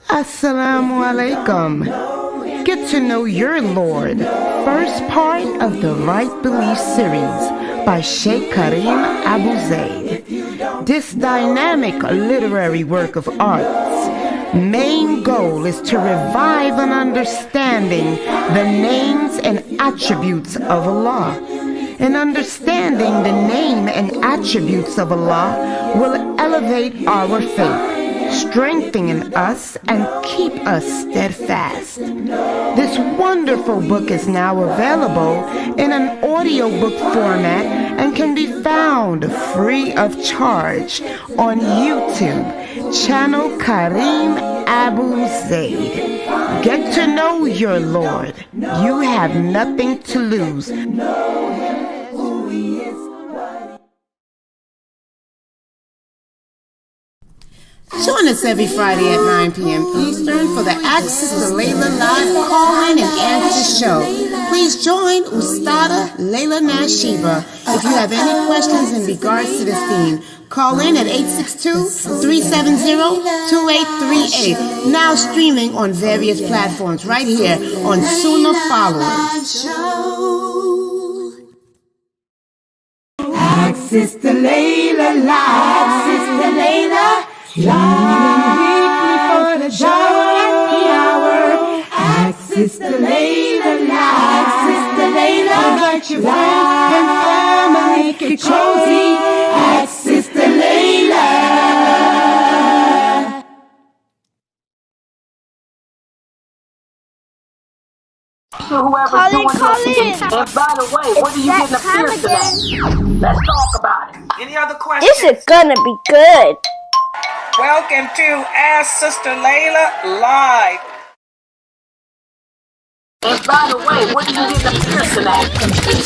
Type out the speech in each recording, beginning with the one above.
Assalamu alaikum. Get to know your Lord. First part of the Right Belief series by Sheikh Karim Abu Zaid. This dynamic literary work of art's main goal is to revive an understanding the names and attributes of Allah. And understanding the name and attributes of Allah will elevate our faith, strengthen us, and keep us steadfast. This wonderful book is now available in an audiobook format and can be found free of charge on YouTube, channel Karim Abu Zaid. Get to know your Lord. You have nothing to lose. Join us every Friday at 9 p.m. Eastern for the sis Laila live call-in and answer show. Please join Ustada Laila Nashiba. If you have any questions in regards to this theme, call in at 862-370-2838. Now streaming on various platforms right here on Sunnahfollowers. Sister Laila live, Sister Laila. Live weekly for the joy and the hour. Ask Sister Laila, live Sister Laila. Invite your friends and family, make it cozy. Ask Sister Laila. Whoever's doing this. And by the way, what are you getting a pierce today? Let's talk about it. Any other questions? This is gonna be good. Welcome to Ask Sister Laila Live. And by the way, what are you getting a pierce today?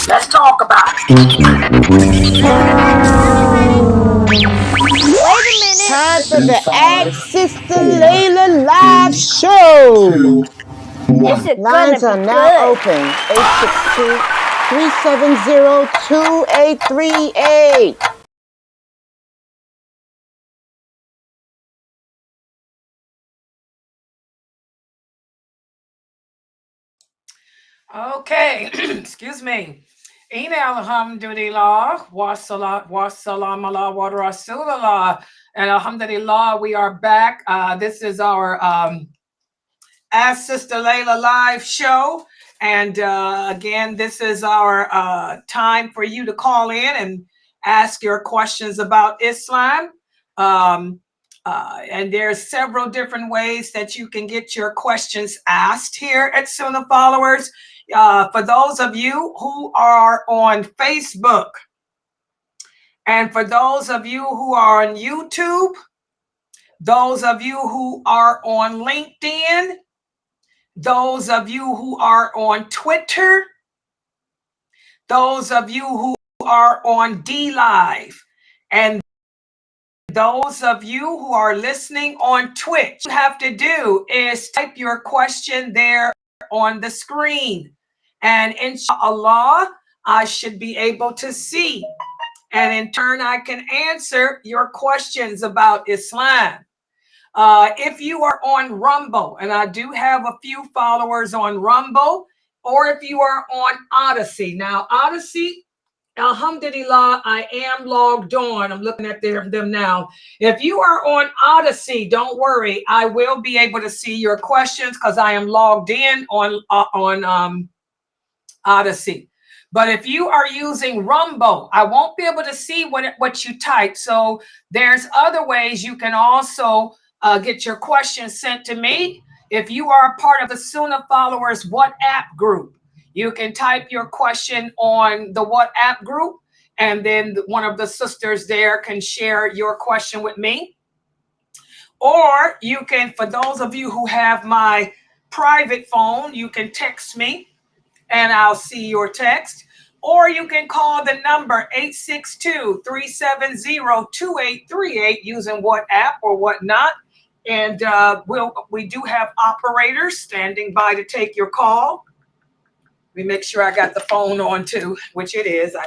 Let's talk about it. Wait a minute. Time for the Ask Sister Laila live show. This is Lines gonna are be now good. open. 862-370-2838. Okay, excuse me. Ina alhamdulillah, wa salam ala wa rasulullah. And alhamdulillah, we are back. This is our Ask Sister Laila live show. And again, this is our time for you to call in and ask your questions about Islam. And there's several different ways that you can get your questions asked here at Sunnah Followers. For those of you who are on Facebook, and for those of you who are on YouTube, those of you who are on LinkedIn, those of you who are on Twitter, those of you who are on DLive, and those of you who are listening on Twitch, what you have to do is type your question there on the screen. And inshallah, I should be able to see. And in turn, I can answer your questions about Islam. If you are on Rumble, and I do have a few followers on Rumble, or if you are on Odyssey. Now, Odyssey, alhamdulillah, I am logged on. I'm looking at them now. If you are on Odyssey, don't worry. I will be able to see your questions because I am logged in on Odyssey. But if you are using Rumble, I won't be able to see what you type. So there's other ways you can also get your questions sent to me. If you are a part of the Sunnah Followers WhatsApp group, you can type your question on the WhatsApp group, and then one of the sisters there can share your question with me. Or you can, for those of you who have my private phone, you can text me and I'll see your text. Or you can call the number 862-370-2838 using WhatsApp or whatnot. And we do have operators standing by to take your call. Let me make sure I got the phone on too, which it is.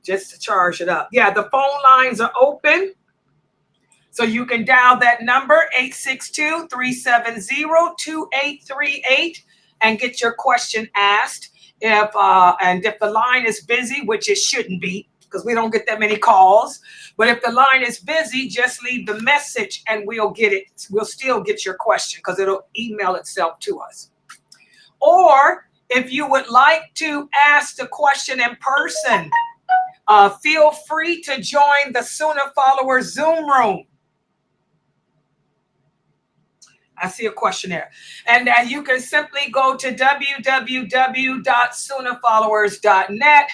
Just to charge it up. Yeah, the phone lines are open. So you can dial that number 862-370-2838 and get your question asked. If the line is busy, which it shouldn't be because we don't get that many calls, but if the line is busy, just leave the message and we'll get it. We'll still get your question because it'll email itself to us. Or if you would like to ask the question in person, feel free to join the Sunnah Followers Zoom room. I see a question there. And you can simply go to www.sunnahfollowers.net,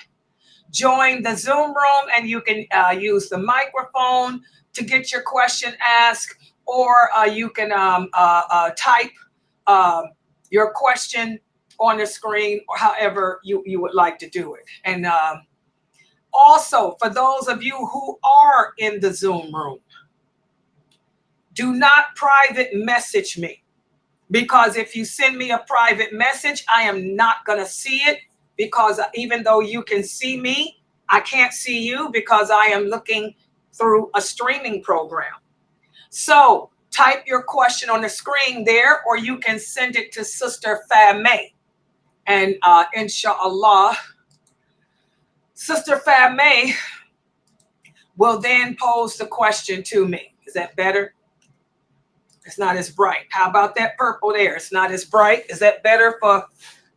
join the Zoom room, and you can use the microphone to get your question asked, or you can type your question on the screen, or however you would like to do it. And also, for those of you who are in the Zoom room, do not private message me, because if you send me a private message, I am not going to see it, because even though you can see me, I can't see you because I am looking through a streaming program. So type your question on the screen there, or you can send it to Sister Fame. And inshallah, Sister Fame will then pose the question to me. Is that better? It's not as bright. How about that purple there? It's not as bright. Is that better for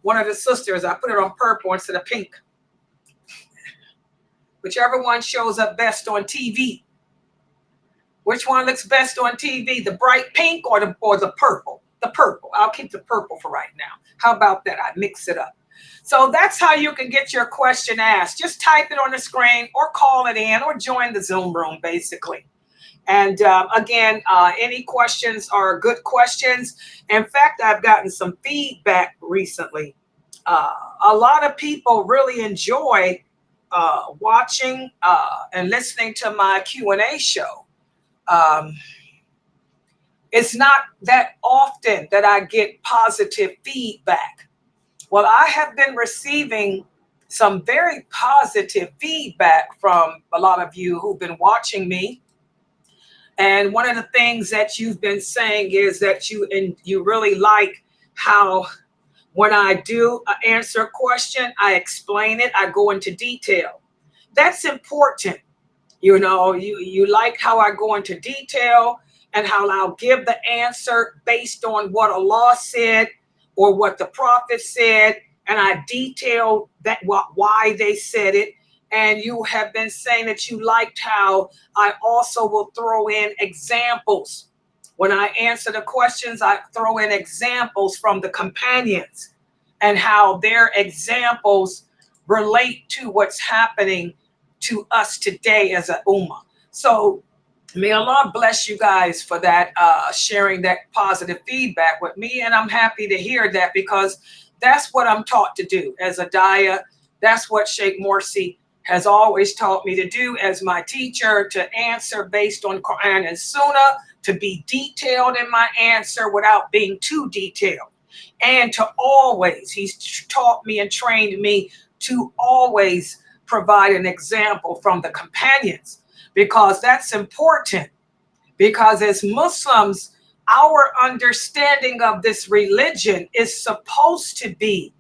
one of the sisters? I put it on purple instead of pink. Whichever one shows up best on TV. Which one looks best on TV? The bright pink or the purple? The purple. I'll keep the purple for right now. How about that? I mix it up. So that's how you can get your question asked. Just type it on the screen or call it in or join the Zoom room, basically. And again, any questions are good questions. In fact, I've gotten some feedback recently. A lot of people really enjoy watching and listening to my Q&A show. It's not that often that I get positive feedback. Well, I have been receiving some very positive feedback from a lot of you who've been watching me. And one of the things that you've been saying is that you really like how when I do answer a question, I explain it, I go into detail. That's important. You know, you like how I go into detail and how I'll give the answer based on what Allah said or what the Prophet said, and I detail that why they said it. And you have been saying that you liked how I also will throw in examples. When I answer the questions, I throw in examples from the companions and how their examples relate to what's happening to us today as a ummah. So may Allah bless you guys for that, sharing that positive feedback with me. And I'm happy to hear that, because that's what I'm taught to do as a daya. That's what Sheikh Morsi has always taught me to do as my teacher, to answer based on Quran and Sunnah, to be detailed in my answer without being too detailed. And to always, he's taught me and trained me to always provide an example from the companions, because that's important. Because as Muslims, our understanding of this religion is supposed to be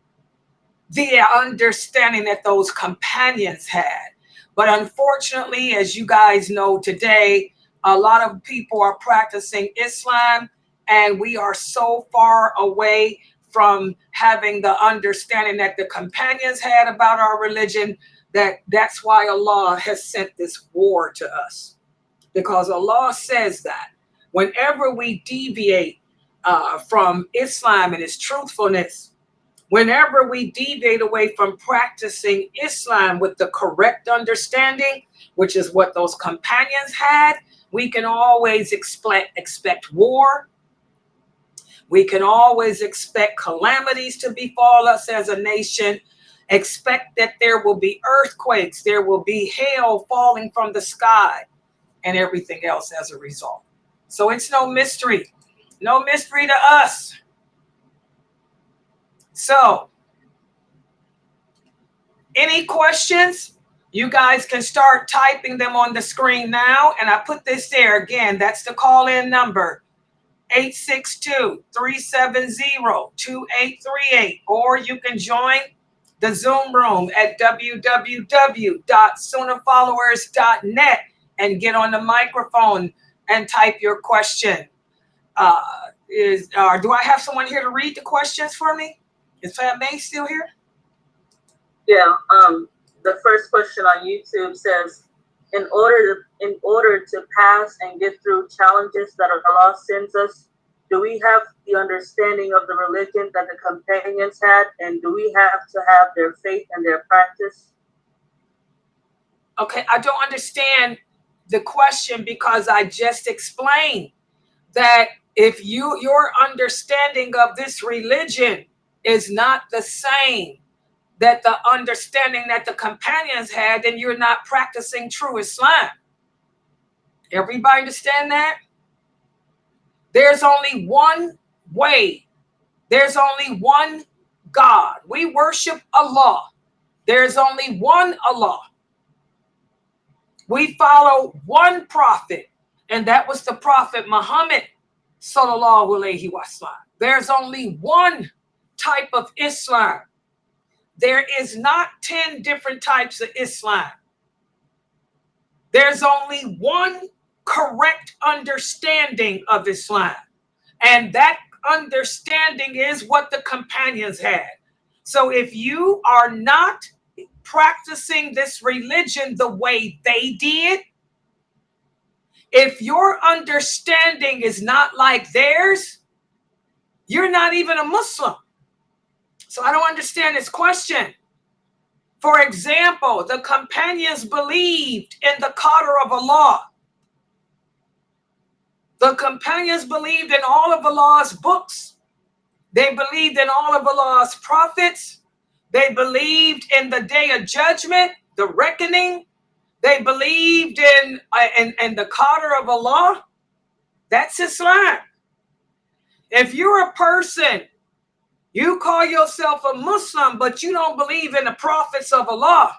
the understanding that those companions had. But unfortunately, as you guys know today, a lot of people are practicing Islam, and we are so far away from having the understanding that the companions had about our religion, that's why Allah has sent this war to us. Because Allah says that whenever we deviate from Islam and its truthfulness, whenever we deviate away from practicing Islam with the correct understanding, which is what those companions had, we can always expect war. We can always expect calamities to befall us as a nation. Expect that there will be earthquakes, there will be hail falling from the sky, and everything else as a result. So it's no mystery to us. So, any questions? You guys can start typing them on the screen now. And I put this there again. That's the call-in number, 862-370-2838. Or you can join the Zoom room at www.sunnahfollowers.net and get on the microphone and type your question. Do I have someone here to read the questions for me? Is Fat May still here? Yeah. The first question on YouTube says, in order to pass and get through challenges that Allah sends us, do we have the understanding of the religion that the companions had, and do we have to have their faith and their practice? Okay, I don't understand the question because I just explained that if your understanding of this religion is not the same that the understanding that the companions had, then you're not practicing true Islam. Everybody understand that? There's only one way. There's only one God. We worship Allah. There's only one Allah. We follow one prophet, and that was the Prophet Muhammad sallallahu alaihi wasallam. There's only one type of Islam. There is not 10 different types of Islam. There's only one correct understanding of Islam. And that understanding is what the companions had. So if you are not practicing this religion the way they did, if your understanding is not like theirs, you're not even a Muslim. So I don't understand this question. For example, the companions believed in the qadr of Allah. The companions believed in all of Allah's books. They believed in all of Allah's prophets. They believed in the day of judgment, the reckoning. They believed in the qadr of Allah. That's Islam. If you're a person, you call yourself a Muslim, but you don't believe in the prophets of Allah,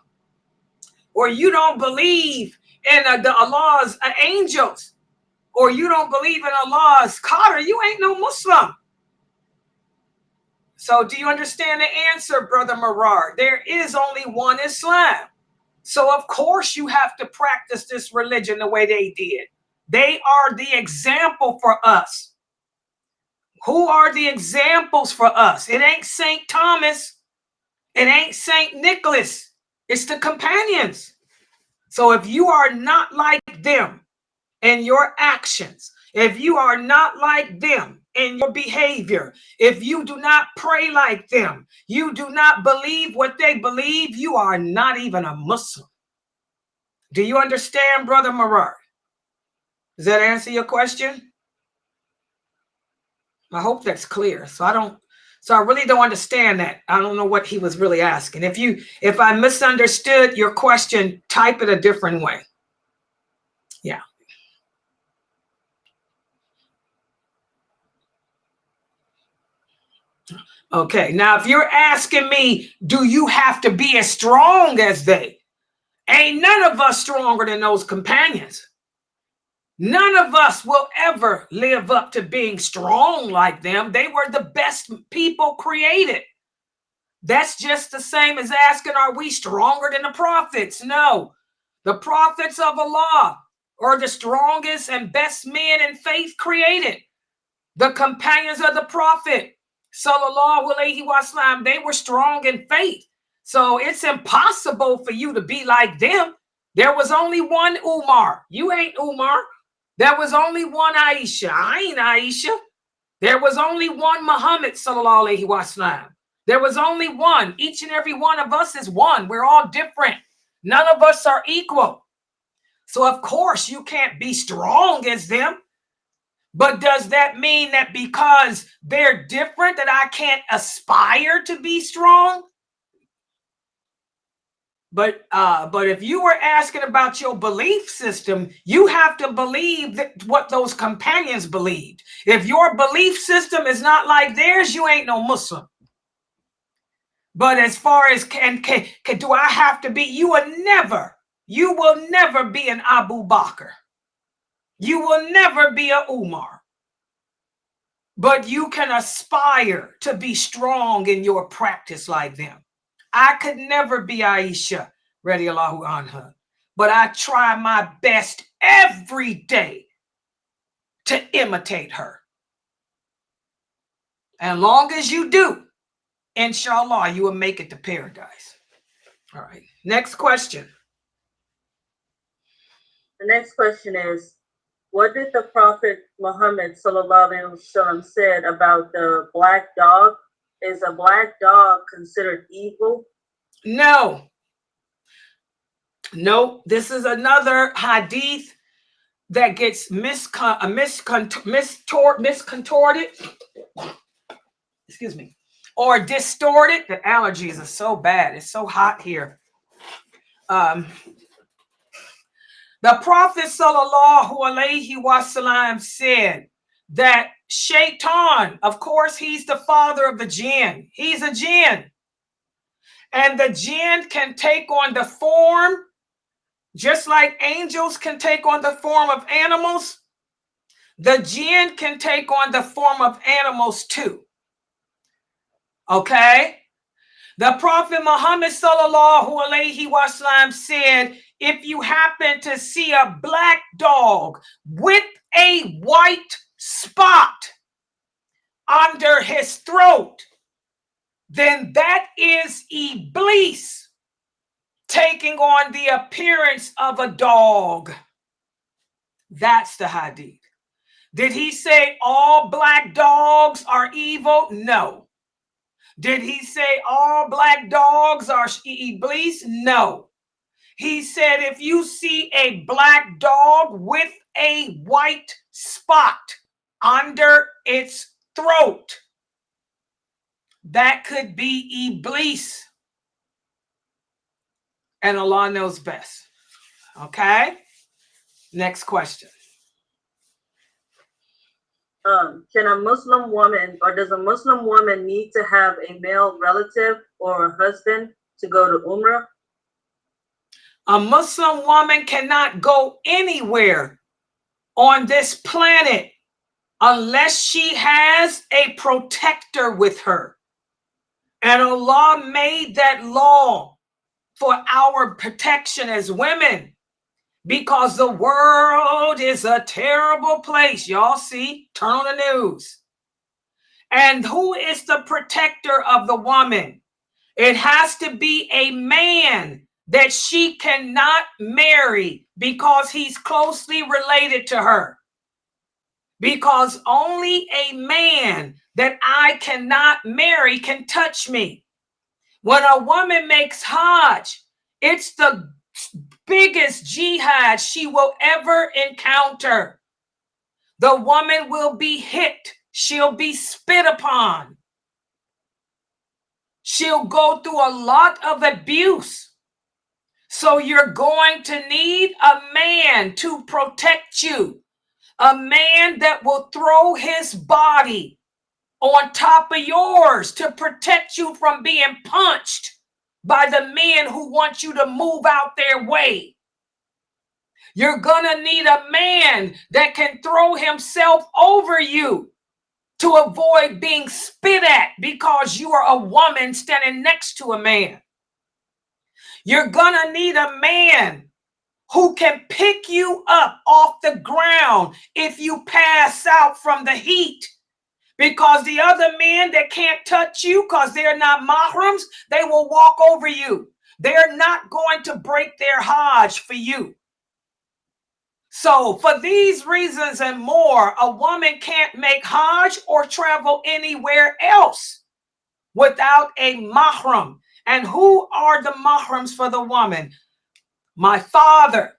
or you don't believe in the Allah's angels, or you don't believe in Allah's qadr, you ain't no Muslim. So do you understand the answer, Brother Marar? There is only one Islam. So of course you have to practice this religion the way they did. They are the example for us. Who are the examples for us? It ain't St. Thomas. It ain't St. Nicholas. It's the companions. So if you are not like them in your actions, if you are not like them in your behavior, if you do not pray like them, you do not believe what they believe, you are not even a Muslim. Do you understand, Brother Marar? Does that answer your question? I hope that's clear. So I really don't understand that. I don't know what he was really asking. If I misunderstood your question, type it a different way. Yeah. Okay. Now, if you're asking me, do you have to be as strong as they? Ain't none of us stronger than those companions. None of us will ever live up to being strong like them. They were the best people created. That's just the same as asking, are we stronger than the prophets? No. The prophets of Allah are the strongest and best men in faith created. The companions of the prophet, sallallahu alaihi wasallam, they were strong in faith. So it's impossible for you to be like them. There was only one Umar. You ain't Umar. There was only one Aisha. I ain't Aisha. There was only one Muhammad sallallahu alaihi wasallam. There was only one. Each and every one of us is one. We're all different. None of us are equal. So of course you can't be strong as them. But does that mean that because they're different that I can't aspire to be strong? But if you were asking about your belief system, you have to believe that what those companions believed. If your belief system is not like theirs, you ain't no Muslim. But as far as do I have to be, you will never be an Abu Bakr. You will never be a Umar. But you can aspire to be strong in your practice like them. I could never be Aisha, radiallahu anha, but I try my best every day to imitate her. And long as you do, inshallah, you will make it to paradise. All right, next question. The next question is, what did the Prophet Muhammad ﷺ said about the black dog? Is a black dog considered evil? No. No, this is another hadith that gets miscontorted, excuse me, or distorted. The allergies are so bad. It's so hot here. The Prophet sallallahu alaihi wasallam said that Shaitan, of course, he's the father of the jinn. He's a jinn. And the jinn can take on the form, just like angels can take on the form of animals. The jinn can take on the form of animals too. Okay? The Prophet Muhammad sallallahu alaihi wasallam said, if you happen to see a black dog with a white spot under his throat, then that is Iblis taking on the appearance of a dog. That's the hadith. Did he say all black dogs are evil? No. Did he say all black dogs are Iblis? No. He said if you see a black dog with a white spot under its throat, that could be Iblis. And Allah knows best. Okay? Next question. Can a Muslim woman, or does a Muslim woman need to have a male relative or a husband to go to umrah? A Muslim woman cannot go anywhere on this planet unless she has a protector with her. And Allah made that law for our protection as women, because the world is a terrible place. Y'all see, turn on the news. And who is the protector of the woman? It has to be a man that she cannot marry because he's closely related to her. Because only a man that I cannot marry can touch me. When a woman makes Hajj, it's the biggest jihad she will ever encounter. The woman will be hit. She'll be spit upon. She'll go through a lot of abuse. So you're going to need a man to protect you. A man that will throw his body on top of yours to protect you from being punched by the men who want you to move out their way. You're gonna need a man that can throw himself over you to avoid being spit at because you are a woman standing next to a man. You're gonna need a man who can pick you up off the ground if you pass out from the heat. Because the other men that can't touch you because they're not mahrams, they will walk over you. They're not going to break their Hajj for you. So for these reasons and more, a woman can't make Hajj or travel anywhere else without a mahram. And who are the mahrams for the woman? My father,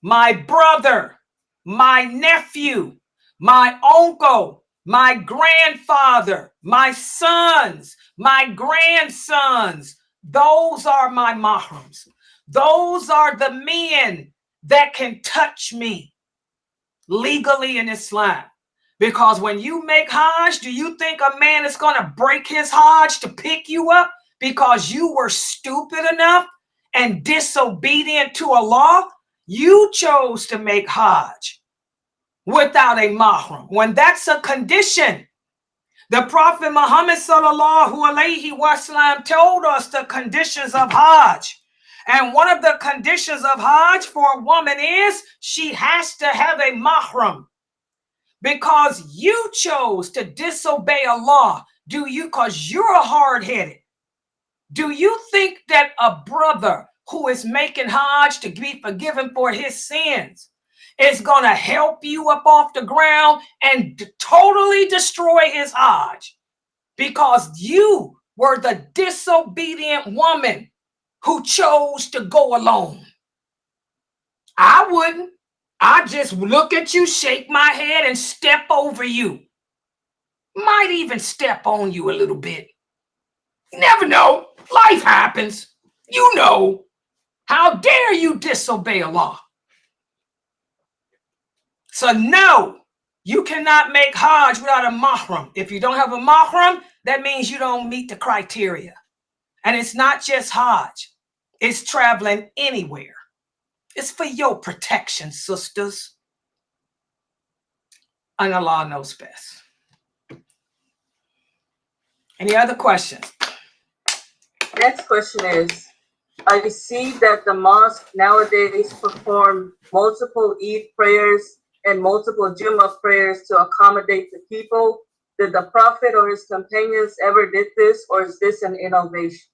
my brother, my nephew, my uncle, my grandfather, my sons, my grandsons. Those are my mahrams. Those are the men that can touch me legally in Islam. Because when you make Hajj, do you think a man is going to break his Hajj to pick you up? because you were stupid enough and disobedient to Allah, you chose to make Hajj without a mahram. When that's a condition, the Prophet Muhammad sallallahu alaihi wasallam told us the conditions of Hajj. And one of the conditions of Hajj for a woman is she has to have a mahram. Because you chose to disobey Allah. Do you? Because you're hard-headed. Do you think that a brother who is making Hajj to be forgiven for his sins is going to help you up off the ground and totally destroy his Hajj? Because you were the disobedient woman who chose to go alone. I wouldn't. I just look at you, shake my head, and step over you. Might even step on you a little bit. You never know. Life happens. You know. How dare you disobey Allah? So no, you cannot make Hajj without a mahram. If you don't have a mahram, that means you don't meet the criteria. And it's not just Hajj. It's traveling anywhere. It's for your protection, sisters. And Allah knows best. Any other questions? Next question is, I see that the mosque nowadays perform multiple Eid prayers and multiple Jummah prayers to accommodate the people. Did the Prophet or his companions ever did this, or is this an innovation?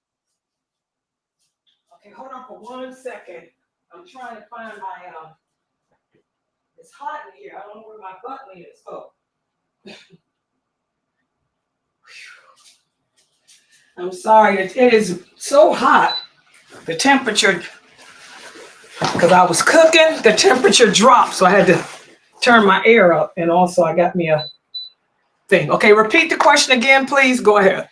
Okay, hold on for 1 second. I'm trying to find my, it's hot in here. I don't know where my button is. Oh. I'm sorry, it is so hot. The temperature, because I was cooking, the temperature dropped, so I had to turn my air up, and also I got me a thing. Okay, repeat the question again, please. Go ahead.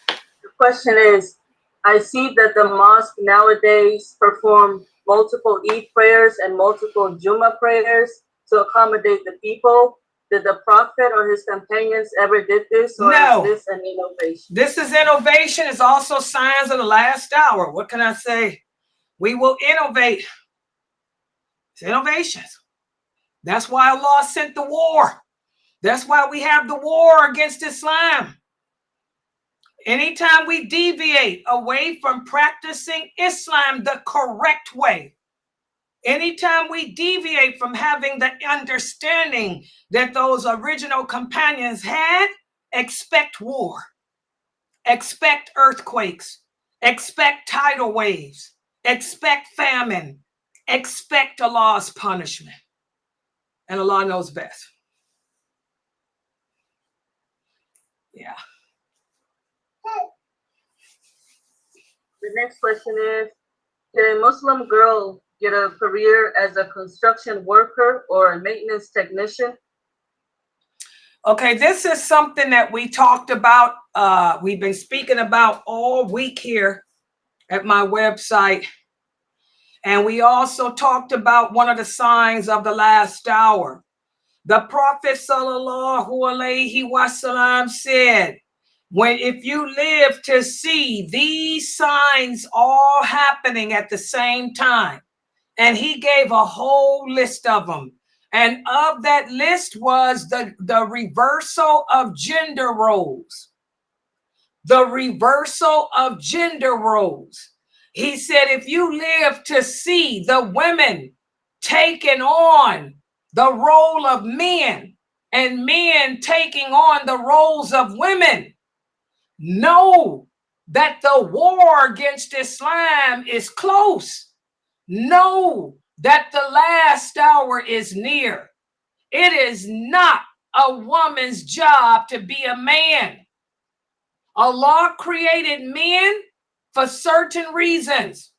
The question is, I see that the mosque nowadays perform multiple Eid prayers and multiple Jummah prayers to accommodate the people. Did the Prophet or his companions ever did this, or No. is this an innovation? This is innovation. It's also signs of the last hour. What can I say? We will innovate. It's innovations. That's why Allah sent the war. That's why we have the war against Islam. Anytime we deviate away from practicing Islam the correct way, anytime we deviate from having the understanding that those original companions had, expect war, expect earthquakes, expect tidal waves, expect famine, expect Allah's punishment. And Allah knows best. Yeah. The next question is, can a Muslim girl get a career as a construction worker or a maintenance technician? Okay, this is something that we talked about. We've been speaking about all week here at my website. And we also talked about one of the signs of the last hour. The Prophet sallallahu alaihi wasallam said, if you live to see these signs all happening at the same time, and he gave a whole list of them. And of that list was the reversal of gender roles. The reversal of gender roles. He said, if you live to see the women taking on the role of men and men taking on the roles of women, know that the war against Islam is close. Know that the last hour is near. It is not a woman's job to be a man. Allah created men for certain reasons.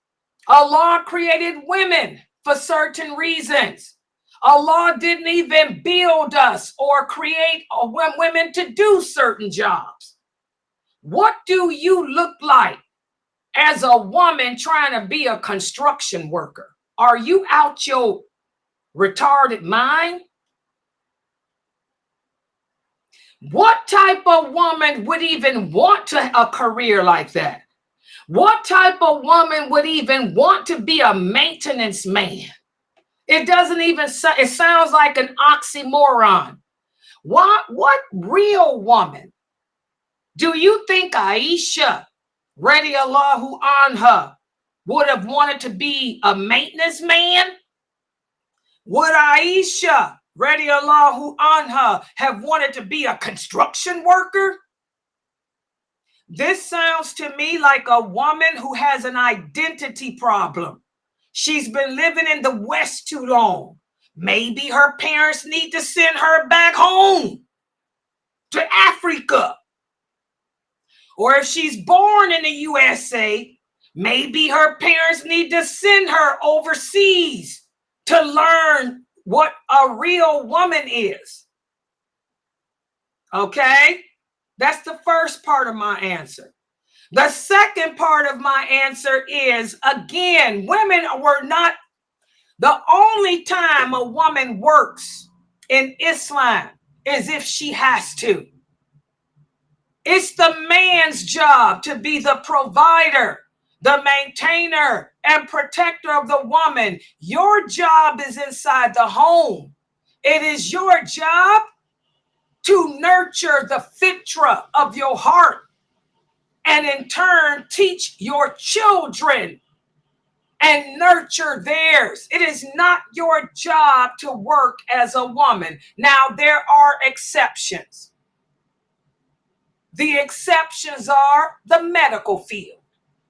Allah created women for certain reasons. Allah didn't even build us or create women to do certain jobs. What do you look like as a woman trying to be a construction worker? Are you out your retarded mind? What type of woman would even want a career like that? What type of woman would even want to be a maintenance man? It doesn't even, it sounds like an oxymoron. What real woman do you think Aisha, radiallahu anha, would have wanted to be a maintenance man? Would Aisha, radiallahu anha, have wanted to be a construction worker? This sounds to me like a woman who has an identity problem. She's been living in the West too long. Maybe her parents need to send her back home to Africa. Or if she's born in the USA, maybe her parents need to send her overseas to learn what a real woman is. Okay? That's the first part of my answer. The second part of my answer is, again, women were not the only time a woman works in Islam is if she has to. It's the man's job to be the provider, the maintainer, and protector of the woman. Your job is inside the home. It is your job to nurture the fitra of your heart and in turn teach your children and nurture theirs. It is not your job to work as a woman. Now, there are exceptions. The exceptions are the medical field.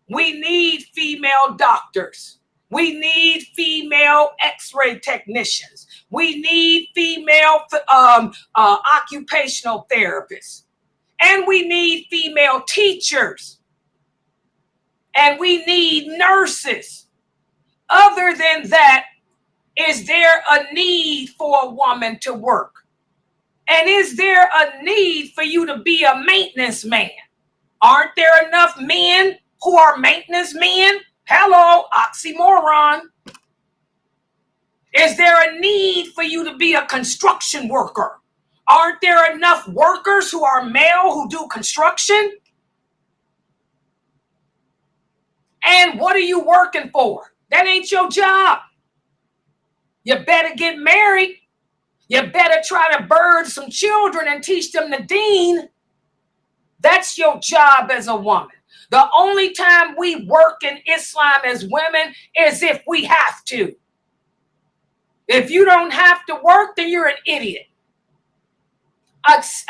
We need female doctors. We need female x-ray technicians. We need female occupational therapists. And we need female teachers. And we need nurses. Other than that, is there a need for a woman to work? And is there a need for you to be a maintenance man? Aren't there enough men who are maintenance men? Hello, oxymoron. Is there a need for you to be a construction worker? Aren't there enough workers who are male who do construction? And what are you working for? That ain't your job. You better get married. You better try to birth some children and teach them the deen. That's your job as a woman. The only time we work in Islam as women is if we have to. If you don't have to work, then you're an idiot.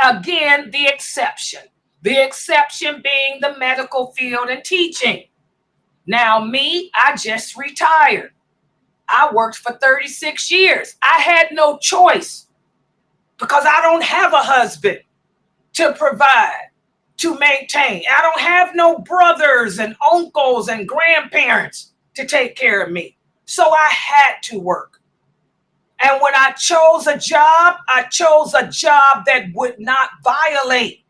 Again, the exception. The exception being the medical field and teaching. Now, me, I just retired. I worked for 36 years. I had no choice because I don't have a husband to provide, to maintain. I don't have no brothers and uncles and grandparents to take care of me. So I had to work. And when I chose a job that would not violate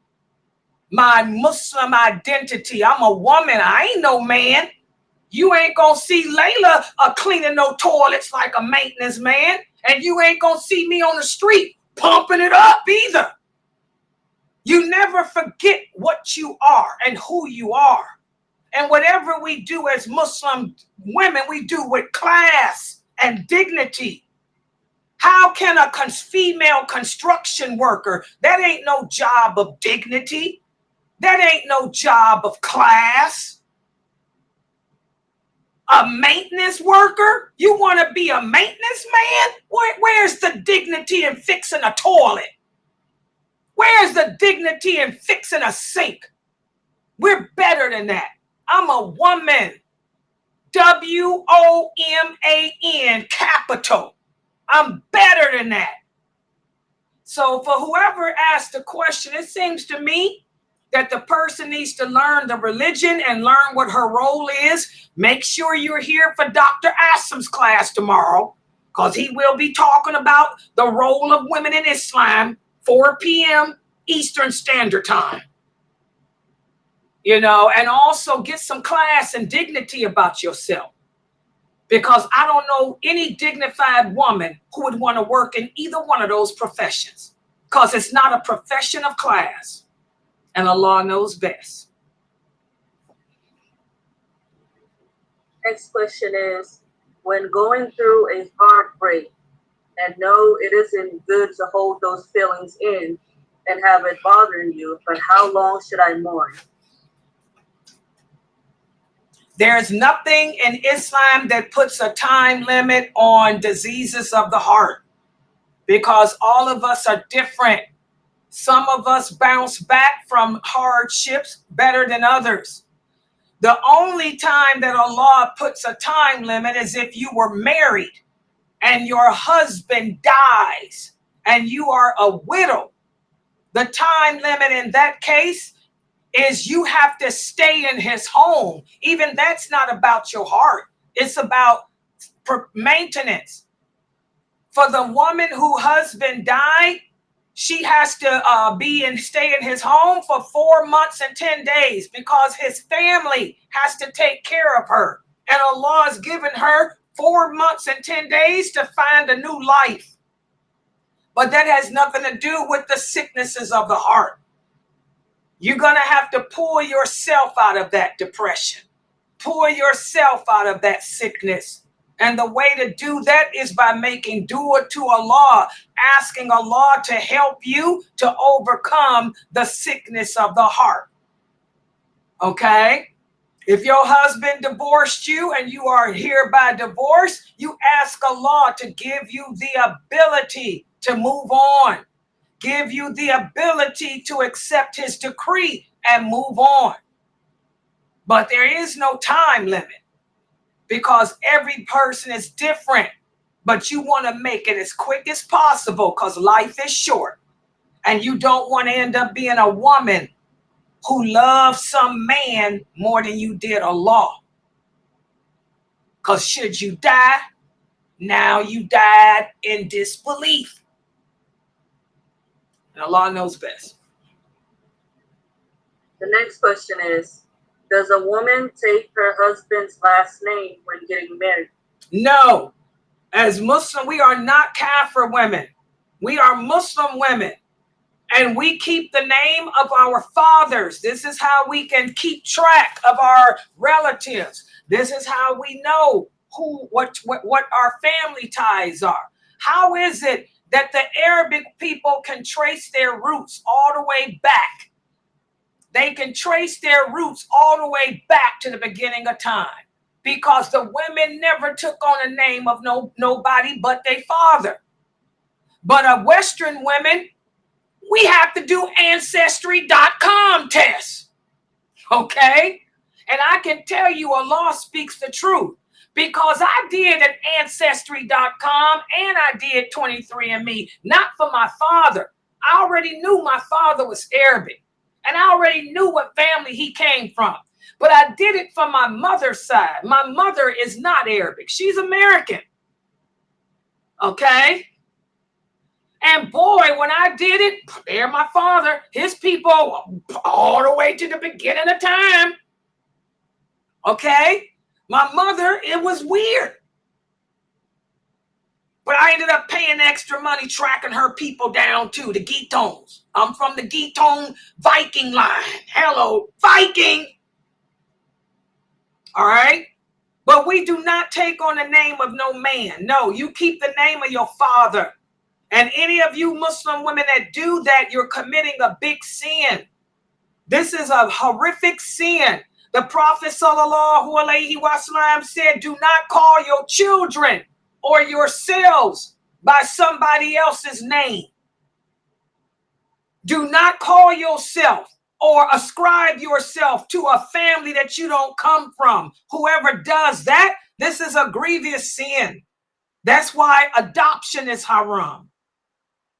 my Muslim identity. I'm a woman. I ain't no man. You ain't gonna see Laila cleaning no toilets like a maintenance man. And you ain't gonna see me on the street pumping it up either. You never forget what you are and who you are. And whatever we do as Muslim women, we do with class and dignity. How can a female construction worker, that ain't no job of dignity. That ain't no job of class. A maintenance worker? You want to be a maintenance man? Where's the dignity in fixing a toilet? Where's the dignity in fixing a sink? We're better than that. I'm a woman. WOMAN, capital. I'm better than that. So for whoever asked the question, it seems to me that the person needs to learn the religion and learn what her role is. Make sure you're here for Dr. Asim's class tomorrow, because he will be talking about the role of women in Islam, 4 p.m. Eastern Standard Time. You know, and also get some class and dignity about yourself. Because I don't know any dignified woman who would want to work in either one of those professions. because it's not a profession of class, and Allah knows best. Next question is, when going through a heartbreak and know it isn't good to hold those feelings in and have it bothering you, but how long should I mourn? There's nothing in Islam that puts a time limit on diseases of the heart, because all of us are different. Some of us bounce back from hardships better than others. The only time that Allah puts a time limit is if you were married and your husband dies and you are a widow. The time limit in that case is you have to stay in his home. Even that's not about your heart. It's about maintenance. For the woman whose husband died, she has to stay in his home for 4 months and 10 days because his family has to take care of her. And Allah has given her 4 months and 10 days to find a new life. But that has nothing to do with the sicknesses of the heart. You're going to have to pull yourself out of that depression. Pull yourself out of that sickness. And the way to do that is by making dua to Allah, asking Allah to help you to overcome the sickness of the heart. Okay? If your husband divorced you and you are hereby divorced, you ask Allah to give you the ability to move on, give you the ability to accept his decree and move on. But there is no time limit, because every person is different. But you want to make it as quick as possible because life is short. And you don't want to end up being a woman who loves some man more than you did Allah. Because should you die, now you died in disbelief. And Allah knows best. The next question is, does a woman take her husband's last name when getting married? No. As Muslim, we are not kafir women. We are Muslim women. And we keep the name of our fathers. This is how we can keep track of our relatives. This is how we know what our family ties are. How is it that the Arabic people can trace their roots all the way back? They can trace their roots all the way back to the beginning of time, because the women never took on a name of nobody but their father. But a Western women, we have to do ancestry.com tests. Okay? And I can tell you Allah speaks the truth, because I did an ancestry.com and I did 23andMe, not for my father. I already knew my father was Arabic, and I already knew what family he came from. But I did it for my mother's side. My mother is not Arabic. She's American. Okay? And boy, when I did it, there my father, his people, all the way to the beginning of time. Okay? My mother, it was weird. But I ended up paying extra money tracking her people down too, the Gitones. I'm from the Gitone Viking line. Hello, Viking. All right? But we do not take on the name of no man. No, you keep the name of your father. And any of you Muslim women that do that, you're committing a big sin. This is a horrific sin. The Prophet ﷺ said, do not call your children or yourselves by somebody else's name. Do not call yourself or ascribe yourself to a family that you don't come from. Whoever does that, this is a grievous sin. That's why adoption is haram.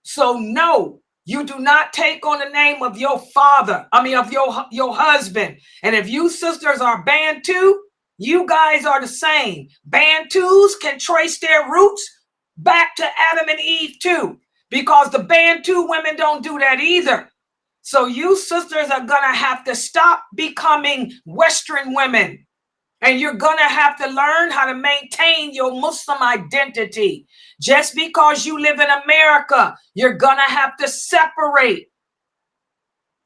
So no, you do not take on the name of your father, of your husband. And if you sisters are Bantu, you guys are the same. Bantus can trace their roots back to Adam and Eve too, because the Bantu women don't do that either. So you sisters are gonna have to stop becoming Western women And you're going to have to learn how to maintain your Muslim identity. Just because you live in America, you're going to have to separate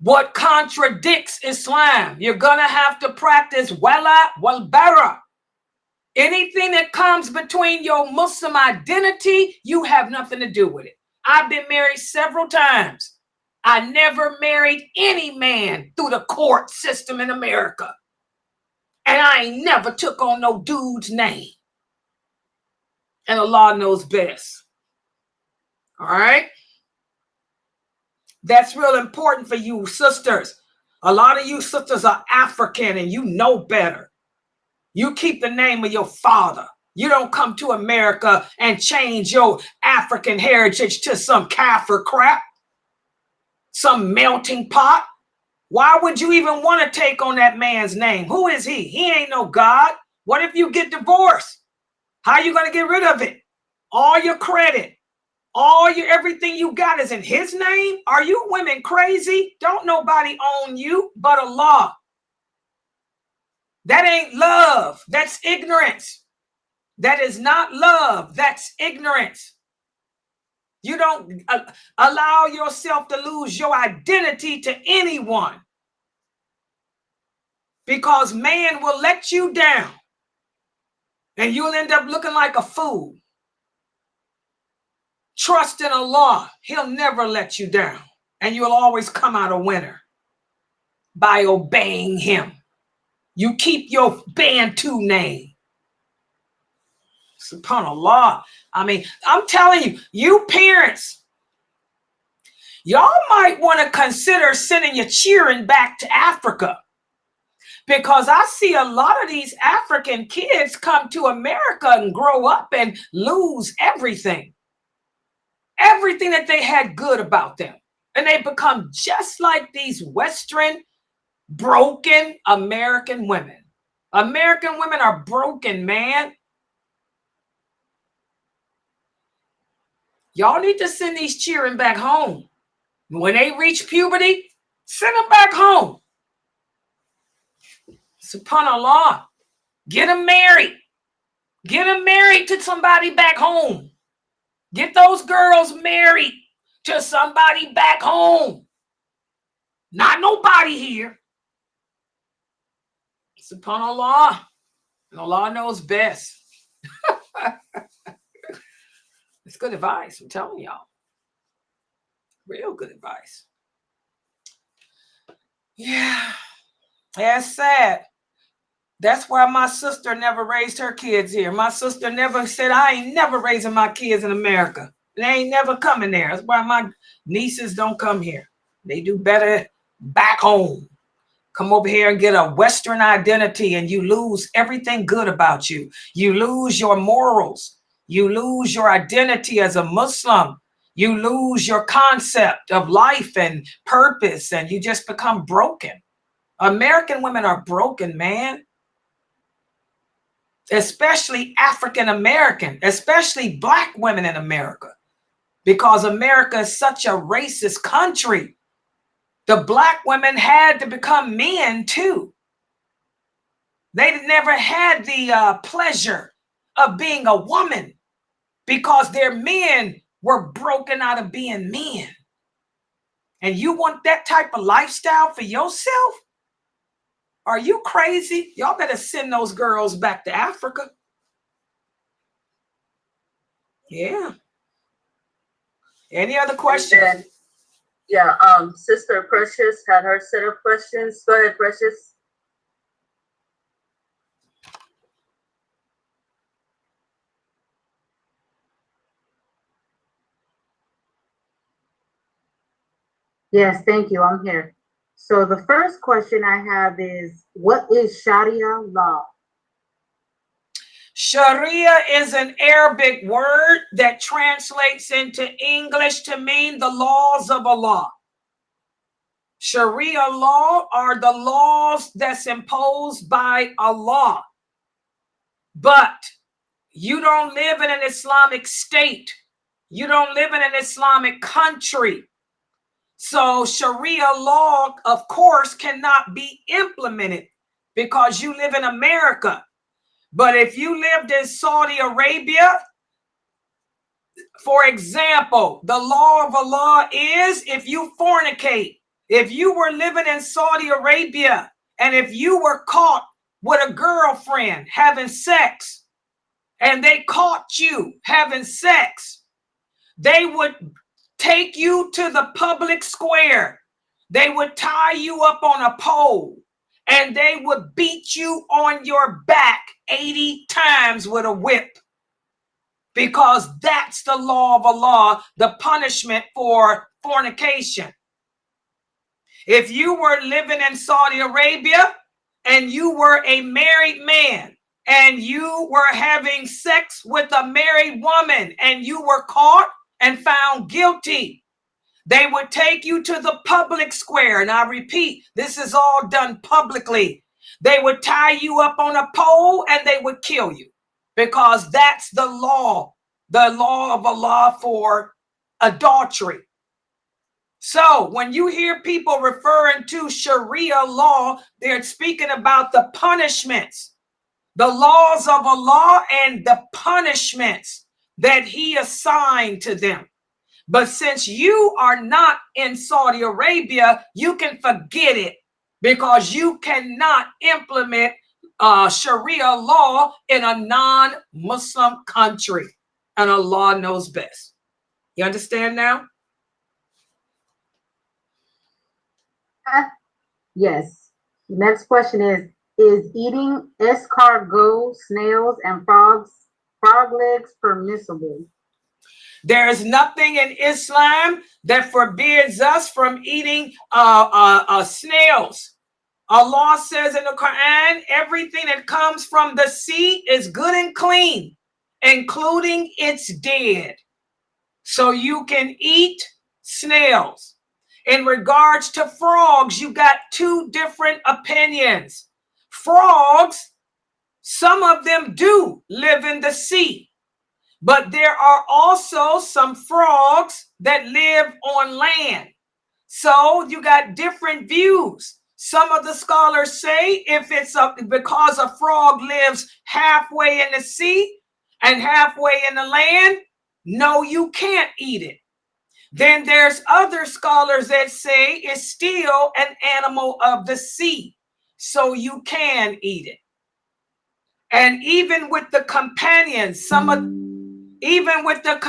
what contradicts Islam. You're going to have to practice wala wal bara. Anything that comes between your Muslim identity, you have nothing to do with it. I've been married several times. I never married any man through the court system in America. And I ain't never took on no dude's name. And Allah knows best. All right? That's real important for you sisters. A lot of you sisters are African and you know better. You keep the name of your father. You don't come to America and change your African heritage to some kafir crap, some melting pot. Why would you even want to take on that man's name? Who is he? He ain't no God. What if you get divorced? How are you going to get rid of it? All your credit, everything you got is in his name? Are you women crazy? Don't nobody own you but Allah. That ain't love. That's ignorance. That is not love. That's ignorance. You don't allow yourself to lose your identity to anyone, because man will let you down and you'll end up looking like a fool. Trust in Allah. He'll never let you down, and you'll always come out a winner by obeying him. You keep your Bantu name. SubhanAllah. I mean, I'm telling you, you parents, y'all might want to consider sending your children back to Africa, because I see a lot of these African kids come to America and grow up and lose everything that they had good about them. And they become just like these Western broken American women. American women are broken, man. Y'all need to send these children back home. When they reach puberty, send them back home. SubhanAllah. Get them married. Get them married to somebody back home. Get those girls married to somebody back home. Not nobody here. SubhanAllah. And Allah knows best. It's good advice, I'm telling y'all. Real good advice. Yeah. That's sad. That's why my sister never raised her kids here. My sister never said, I ain't never raising my kids in America. They ain't never coming there. That's why my nieces don't come here. They do better back home. Come over here and get a Western identity, and you lose everything good about you. You lose your morals. You lose your identity as a Muslim. You lose your concept of life and purpose, and you just become broken. American women are broken, man. Especially African American, especially Black women in America, because America is such a racist country. The Black women had to become men too. They never had the pleasure of being a woman, because their men were broken out of being men. And you want that type of lifestyle for yourself? Are you crazy? Y'all better send those girls back to Africa. Yeah. Any other questions? Then, yeah, Sister Precious had her set of questions. Go ahead, Precious. Yes, thank you. I'm here. So the first question I have is, what is Sharia law? Sharia is an Arabic word that translates into English to mean the laws of Allah. Sharia law are the laws that's imposed by Allah. But you don't live in an Islamic state. You don't live in an Islamic country. So Sharia law, of course, cannot be implemented because you live in America. But if you lived in Saudi Arabia, for example, the law of Allah is if you fornicate, if you were living in Saudi Arabia and if you were caught with a girlfriend having sex and they caught you having sex, they would take you to the public square. They would tie you up on a pole and they would beat you on your back 80 times with a whip. Because that's the law of Allah, the punishment for fornication. If you were living in Saudi Arabia and you were a married man and you were having sex with a married woman and you were caught and found guilty, they would take you to the public square. And I repeat, this is all done publicly. They would tie you up on a pole and they would kill you, because that's the law of Allah for adultery. So when you hear people referring to Sharia law, they're speaking about the punishments, the laws of Allah and the punishments that He assigned to them. But since you are not in Saudi Arabia, you can forget it, because you cannot implement Sharia law in a non-Muslim country. And Allah knows best. You understand now? Yes. Next question is eating escargot, snails, and frog legs permissible? There is nothing in Islam that forbids us from eating snails. Allah says in the Quran, everything that comes from the sea is good and clean, including its dead. So you can eat snails. In regards to frogs, you got two different opinions. Frogs, some of them do live in the sea. But there are also some frogs that live on land. So you got different views. Some of the scholars say if it's because a frog lives halfway in the sea and halfway in the land, no, you can't eat it. Then there's other scholars that say it's still an animal of the sea, so you can eat it. And even with the companions, some of the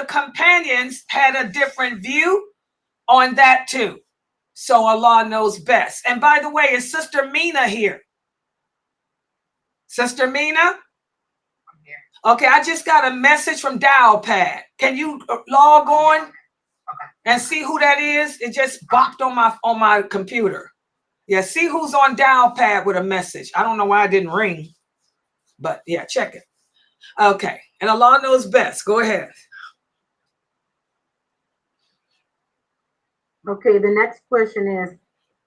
companions had a different view on that too. So Allah knows best. And by the way, is Sister Mina here? Sister Mina? I'm here. Okay, I just got a message from Dialpad. Can you log on and see who that is? It just bopped on my computer. Yeah, see who's on Dialpad with a message. I don't know why it didn't ring, but yeah, check it. Okay, and Allah knows best. Go ahead. Okay, the next question is,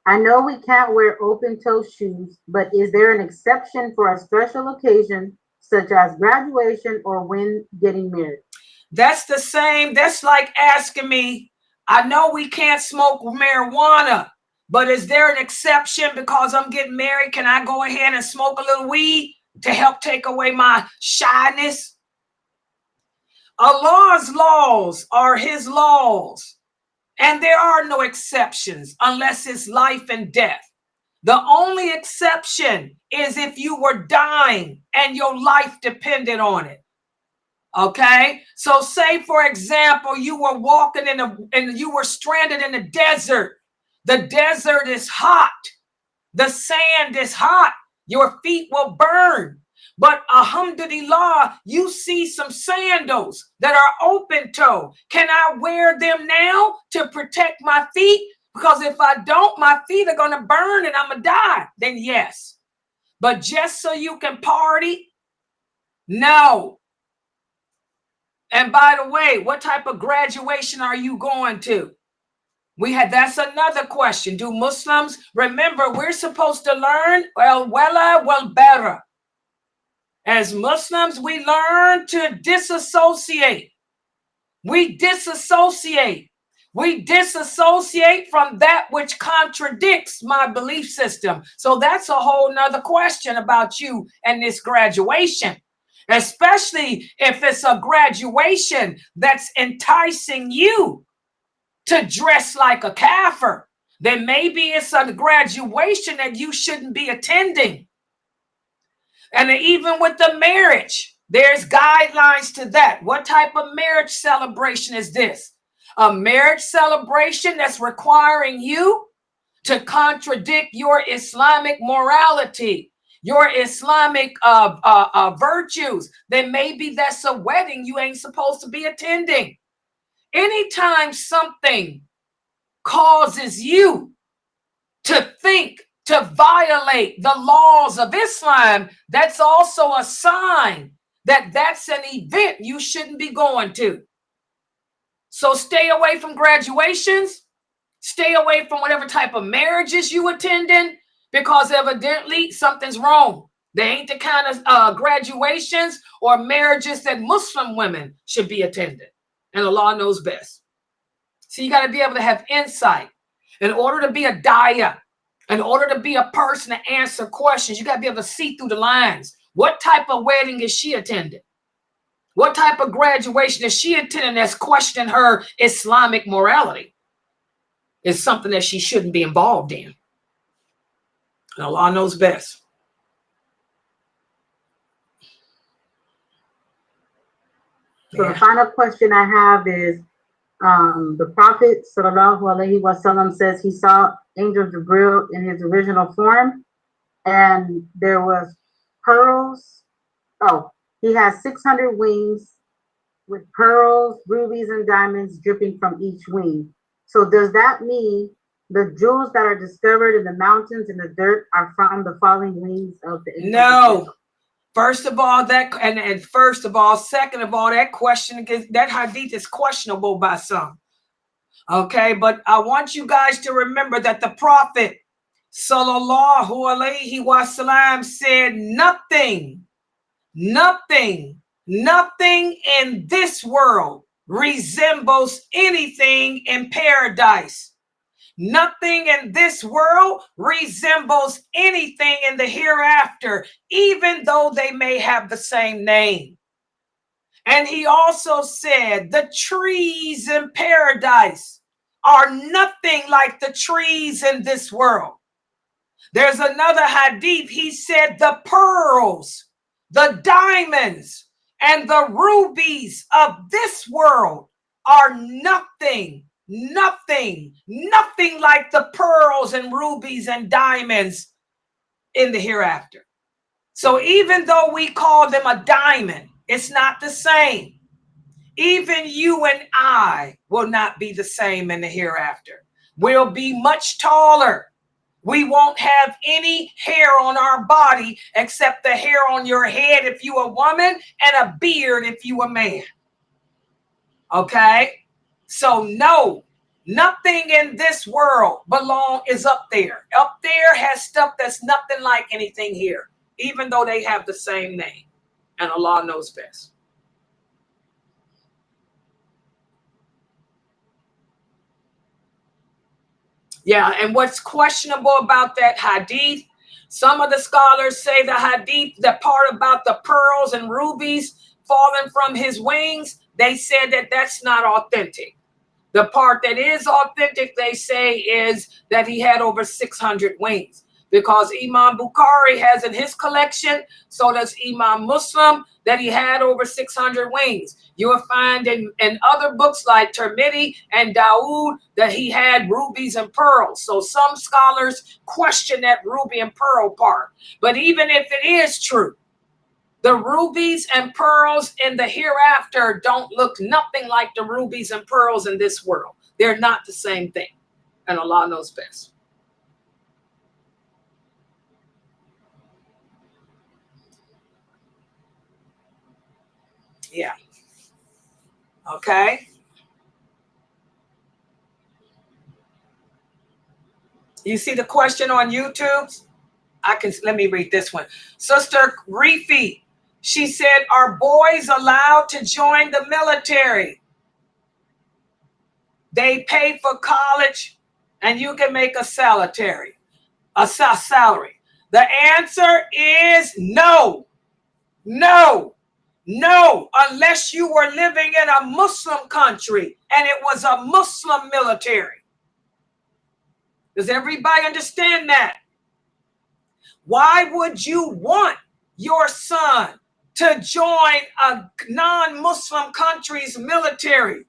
I know we can't wear open-toe shoes, but is there an exception for a special occasion, such as graduation or when getting married? That's the same. That's like asking me, I know we can't smoke marijuana, but is there an exception because I'm getting married? Can I go ahead and smoke a little weed to help take away my shyness? Allah's laws are His laws, and there are no exceptions unless it's life and death. The only exception is if you were dying and your life depended on it. Okay, so say for example you were walking and you were stranded in the desert. The desert is hot. The sand is hot. Your feet will burn. But alhamdulillah, you see some sandals that are open toe. Can I wear them now to protect my feet? Because if I don't, my feet are going to burn and I'm going to die. Then yes. But just so you can party? No. And by the way, what type of graduation are you going to? That's another question. Do Muslims, remember, we're supposed to learn well better. As Muslims, we learn to disassociate. We disassociate. We disassociate from that which contradicts my belief system. So that's a whole nother question about you and this graduation, especially if it's a graduation that's enticing you to dress like a kafir. Then maybe it's a graduation that you shouldn't be attending. And even with the marriage, there's guidelines to that. What type of marriage celebration is this? A marriage celebration that's requiring you to contradict your Islamic morality, your Islamic virtues. Then maybe that's a wedding you ain't supposed to be attending. Anytime something causes you to think, to violate the laws of Islam, that's also a sign that that's an event you shouldn't be going to. So stay away from graduations, stay away from whatever type of marriages you attending, because evidently something's wrong. They ain't the kind of graduations or marriages that Muslim women should be attending. And Allah knows best. So you got to be able to have insight. In order to be a daya, in order to be a person to answer questions, you got to be able to see through the lines. What type of wedding is she attending? What type of graduation is she attending that's questioning her Islamic morality? It's something that she shouldn't be involved in. And Allah knows best. So the final question I have is, the Prophet ﷺ says he saw Angel Jibril in his original form, and there was pearls. Oh, he has 600 wings with pearls, rubies, and diamonds dripping from each wing. So does that mean the jewels that are discovered in the mountains and the dirt are from the falling wings of the angel? No. First of all, second of all, that question, that hadith is questionable by some. Okay, but I want you guys to remember that the Prophet sallallahu alaihi wasallam said nothing in this world resembles anything in paradise. Nothing in this world resembles anything in the hereafter, even though they may have the same name. And he also said the trees in paradise are nothing like the trees in this world. There's another hadith. He said the pearls, the diamonds, and the rubies of this world are nothing like the pearls and rubies and diamonds in the hereafter. So even though we call them a diamond, it's not the same. Even you and I will not be the same in the hereafter. We'll be much taller. We won't have any hair on our body except the hair on your head if you a woman and a beard if you a man. Okay? So no, nothing in this world is up there. Up there has stuff that's nothing like anything here, even though they have the same name. And Allah knows best. Yeah, and what's questionable about that hadith, some of the scholars say the hadith, the part about the pearls and rubies falling from his wings, they said that that's not authentic. The part that is authentic, they say, is that he had over 600 wings, because Imam Bukhari has in his collection, so does Imam Muslim, that he had over 600 wings. You will find in other books like Tirmidhi and Dawood that he had rubies and pearls. So some scholars question that ruby and pearl part. But even if it is true, the rubies and pearls in the hereafter don't look nothing like the rubies and pearls in this world. They're not the same thing. And Allah knows best. Yeah. Okay. You see the question on YouTube? Let me read this one. Sister Reefy, she said, are boys allowed to join the military? they pay for college, and you can make a salary. The answer is no. No. No, unless you were living in a Muslim country and it was a Muslim military. Does everybody understand that? Why would you want your son to join a non-Muslim country's military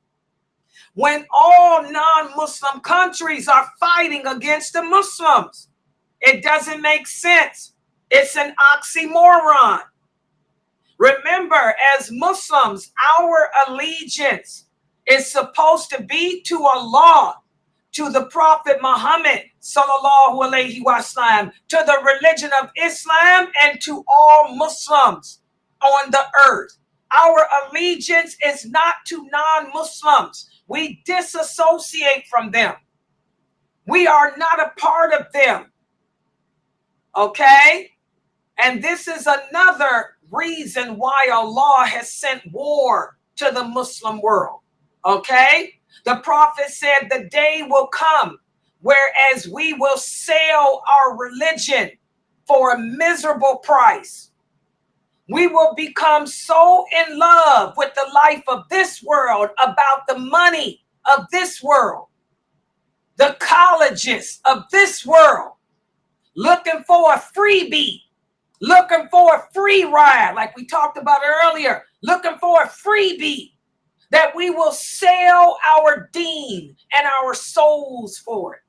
when all non-Muslim countries are fighting against the Muslims? It doesn't make sense. It's an oxymoron. Remember, as Muslims, our allegiance is supposed to be to Allah, to the Prophet Muhammad, sallallahu alaihi wasallam, to the religion of Islam, and to all Muslims on the earth. Our allegiance is not to non-Muslims. We disassociate from them. We are not a part of them. Okay? And this is another reason why Allah has sent war to the Muslim world. Okay? The Prophet said the day will come whereas we will sell our religion for a miserable price. We will become so in love with the life of this world, about the money of this world, the colleges of this world, looking for a freebie, looking for a free ride, like we talked about earlier, looking for a freebie, that we will sell our deen and our souls for it.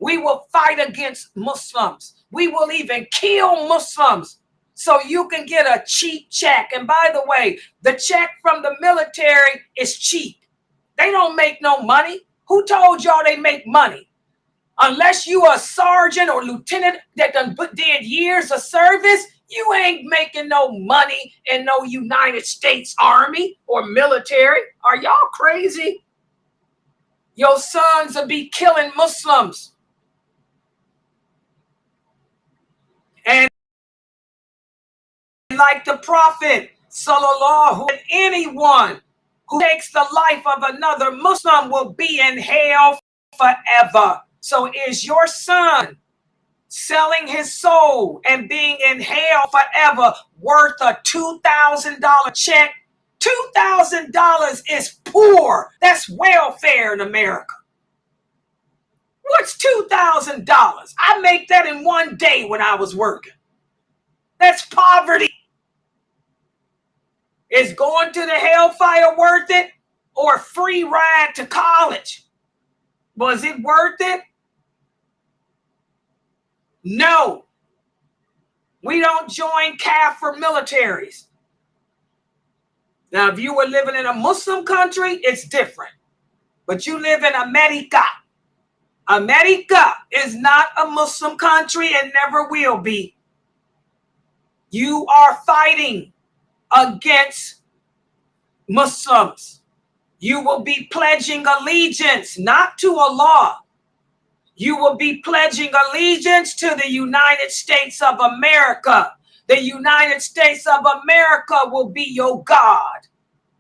We will fight against Muslims. We will even kill Muslims so you can get a cheap check. And by the way, the check from the military is cheap. They don't make no money. Who told y'all they make money? Unless you a sergeant or lieutenant that did years of service, you ain't making no money in no United States Army or military. Are y'all crazy? Your sons will be killing Muslims. And like the Prophet, sallallahu, anyone who takes the life of another Muslim will be in hell forever. So is your son selling his soul and being in hell forever worth a $2,000 check? $2,000 is poor. That's welfare in America. What's $2,000? I make that in one day when I was working. That's poverty. Is going to the hellfire worth it, or a free ride to college? Was it worth it? No. We don't join kafir militaries. Now, if you were living in a Muslim country, it's different. But you live in America. America is not a Muslim country and never will be. You are fighting against Muslims. You will be pledging allegiance not to Allah. You will be pledging allegiance to the United States of America. The United States of America will be your God,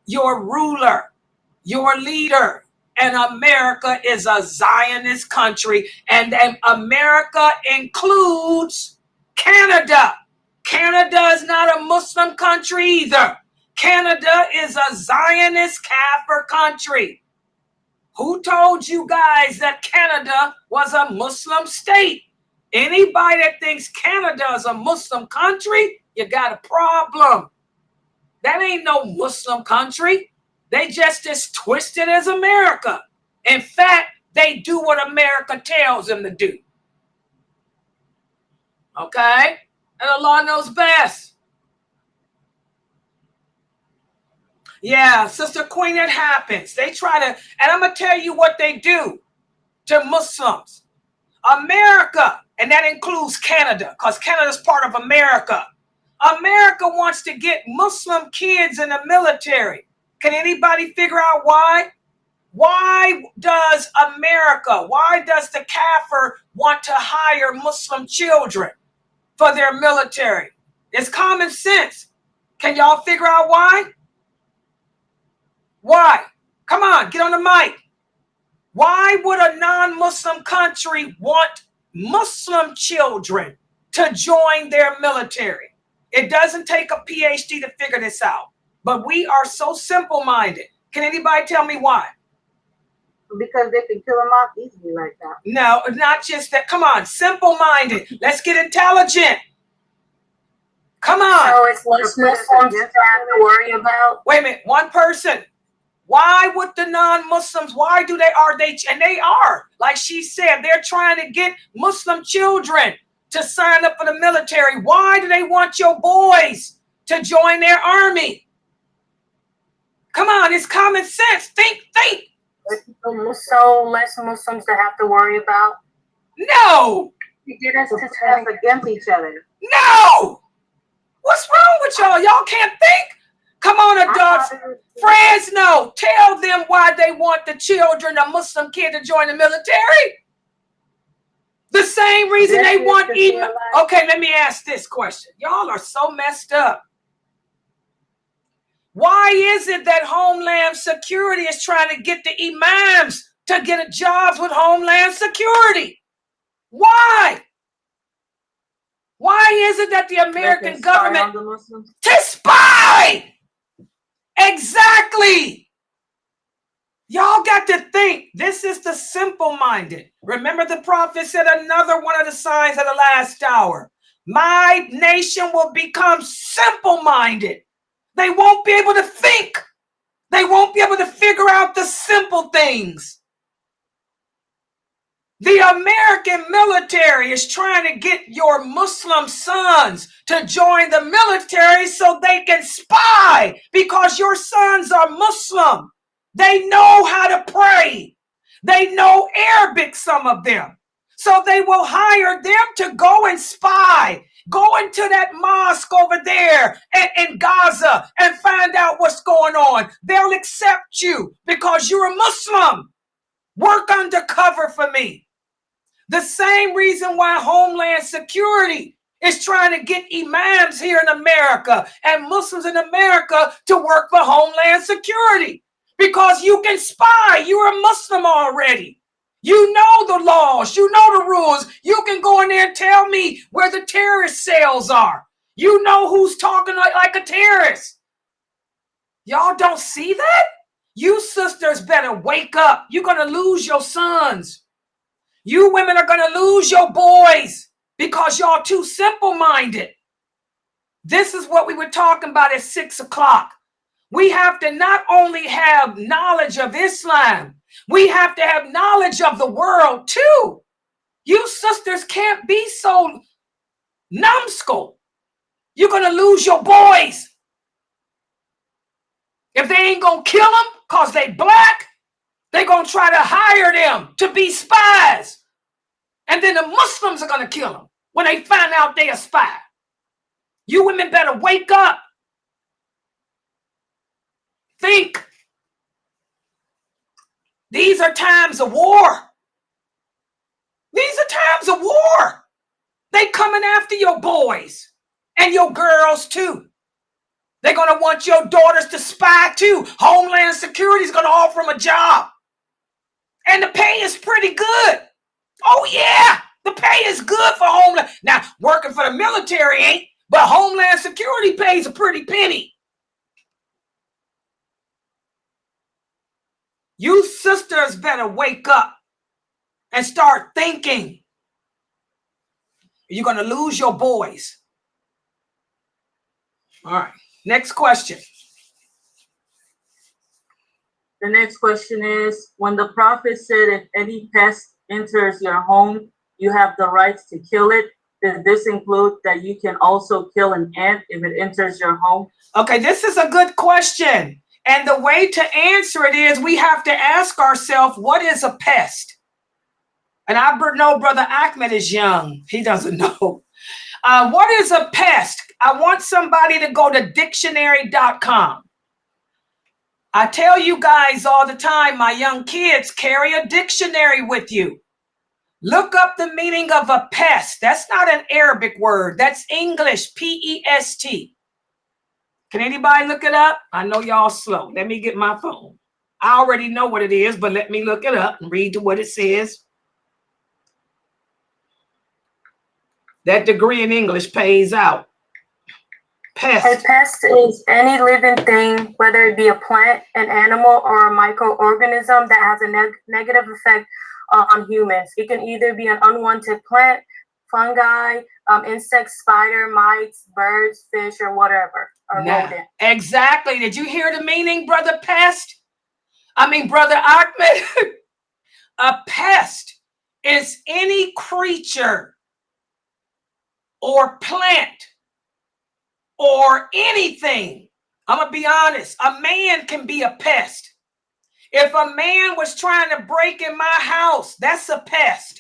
your ruler, your leader. And America is a Zionist country. And America includes Canada. Canada is not a Muslim country either. Canada is a Zionist kafir country. Who told you guys that Canada was a Muslim state? Anybody that thinks Canada is a Muslim country, you got a problem. That ain't no Muslim country. They just as twisted as America. In fact, they do what America tells them to do. Okay? And Allah knows best. Yeah, Sister Queen, it happens. They try to, and I'm going to tell you what they do to Muslims. America, and that includes Canada, because Canada's part of America. America wants to get Muslim kids in the military. Can anybody figure out why? Why does America, why does the kafir want to hire Muslim children for their military? It's common sense. Can y'all figure out why? Why? Come on, get on the mic. Why would a non-Muslim country want Muslim children to join their military? It doesn't take a PhD to figure this out. But we are so simple-minded. Can anybody tell me why? Because they can kill them off easily like that. No, not just that. Come on, simple-minded. Let's get intelligent. Come on. So it's less Muslims to have to worry about? Wait a minute, one person. Why would the non-Muslims, why do they, and they are, like she said, they're trying to get Muslim children to sign up for the military. Why do they want your boys to join their army? Come on, it's common sense. Think. So less Muslims to have to worry about? No. To get us to test against each other. No. What's wrong with y'all? Y'all can't think? Come on, adults. Fresno, tell them why they want the children, a Muslim kid, to join the military. The same reason they want Okay, let me ask this question. Y'all are so messed up. Why is it that Homeland Security is trying to get the imams to get jobs with Homeland Security? Why? Why is it that the American government to spy? Exactly. Y'all got to think. This is the simple-minded. Remember, the prophet said another one of the signs of the last hour. My nation will become simple-minded. They won't be able to think. They won't be able to figure out the simple things. The American military is trying to get your Muslim sons to join the military so they can spy, because your sons are Muslim. They know how to pray. They know Arabic, some of them. So they will hire them to go and spy. Go into that mosque over there in Gaza and find out what's going on. They'll accept you because you're a Muslim. Work undercover for me. The same reason why Homeland Security is trying to get imams here in America and Muslims in America to work for Homeland Security. Because you can spy. You're a Muslim already. You know the laws. You know the rules. You can go in there and tell me where the terrorist cells are. You know who's talking like a terrorist. Y'all don't see that? You sisters better wake up. You're going to lose your sons. You women are going to lose your boys because y'all too simple-minded. This is what we were talking about at 6 o'clock. We have to not only have knowledge of Islam, we have to have knowledge of the world too. You sisters can't be so numbskull. You're going to lose your boys. If they ain't going to kill them because they black, they're going to try to hire them to be spies. And then the Muslims are going to kill them when they find out they're a spy. You women better wake up. Think. These are times of war. These are times of war. They coming after your boys and your girls too. They're going to want your daughters to spy too. Homeland Security is going to offer them a job. And the pay is pretty good. Oh yeah, the pay is good for Homeland. Now, working for the military ain't, but Homeland Security pays a pretty penny. You sisters better wake up and start thinking. You're going to lose your boys. All right, next question. The next question is, when the prophet said, if any pest enters your home, you have the rights to kill it, does this include that you can also kill an ant if it enters your home? Okay, this is a good question. And the way to answer it is we have to ask ourselves, what is a pest? And I know Brother Ahmed is young. He doesn't know. What is a pest? I want somebody to go to dictionary.com. I tell you guys all the time, my young kids, carry a dictionary with you. Look up the meaning of a pest. That's not an Arabic word. That's English, P-E-S-T. Can anybody look it up? I know y'all slow. Let me get my phone. I already know what it is, but let me look it up and read what it says. That degree in English pays out. Pest. A pest is any living thing, whether it be a plant, an animal, or a microorganism that has a negative effect on humans. It can either be an unwanted plant, fungi, insects, spider, mites, birds, fish, or whatever, or rodent. Exactly. Did you hear the meaning, Brother Pest? I mean, Brother Ahmed. A pest is any creature or plant or anything. I'm going to be honest. A man can be a pest. If a man was trying to break in my house, that's a pest.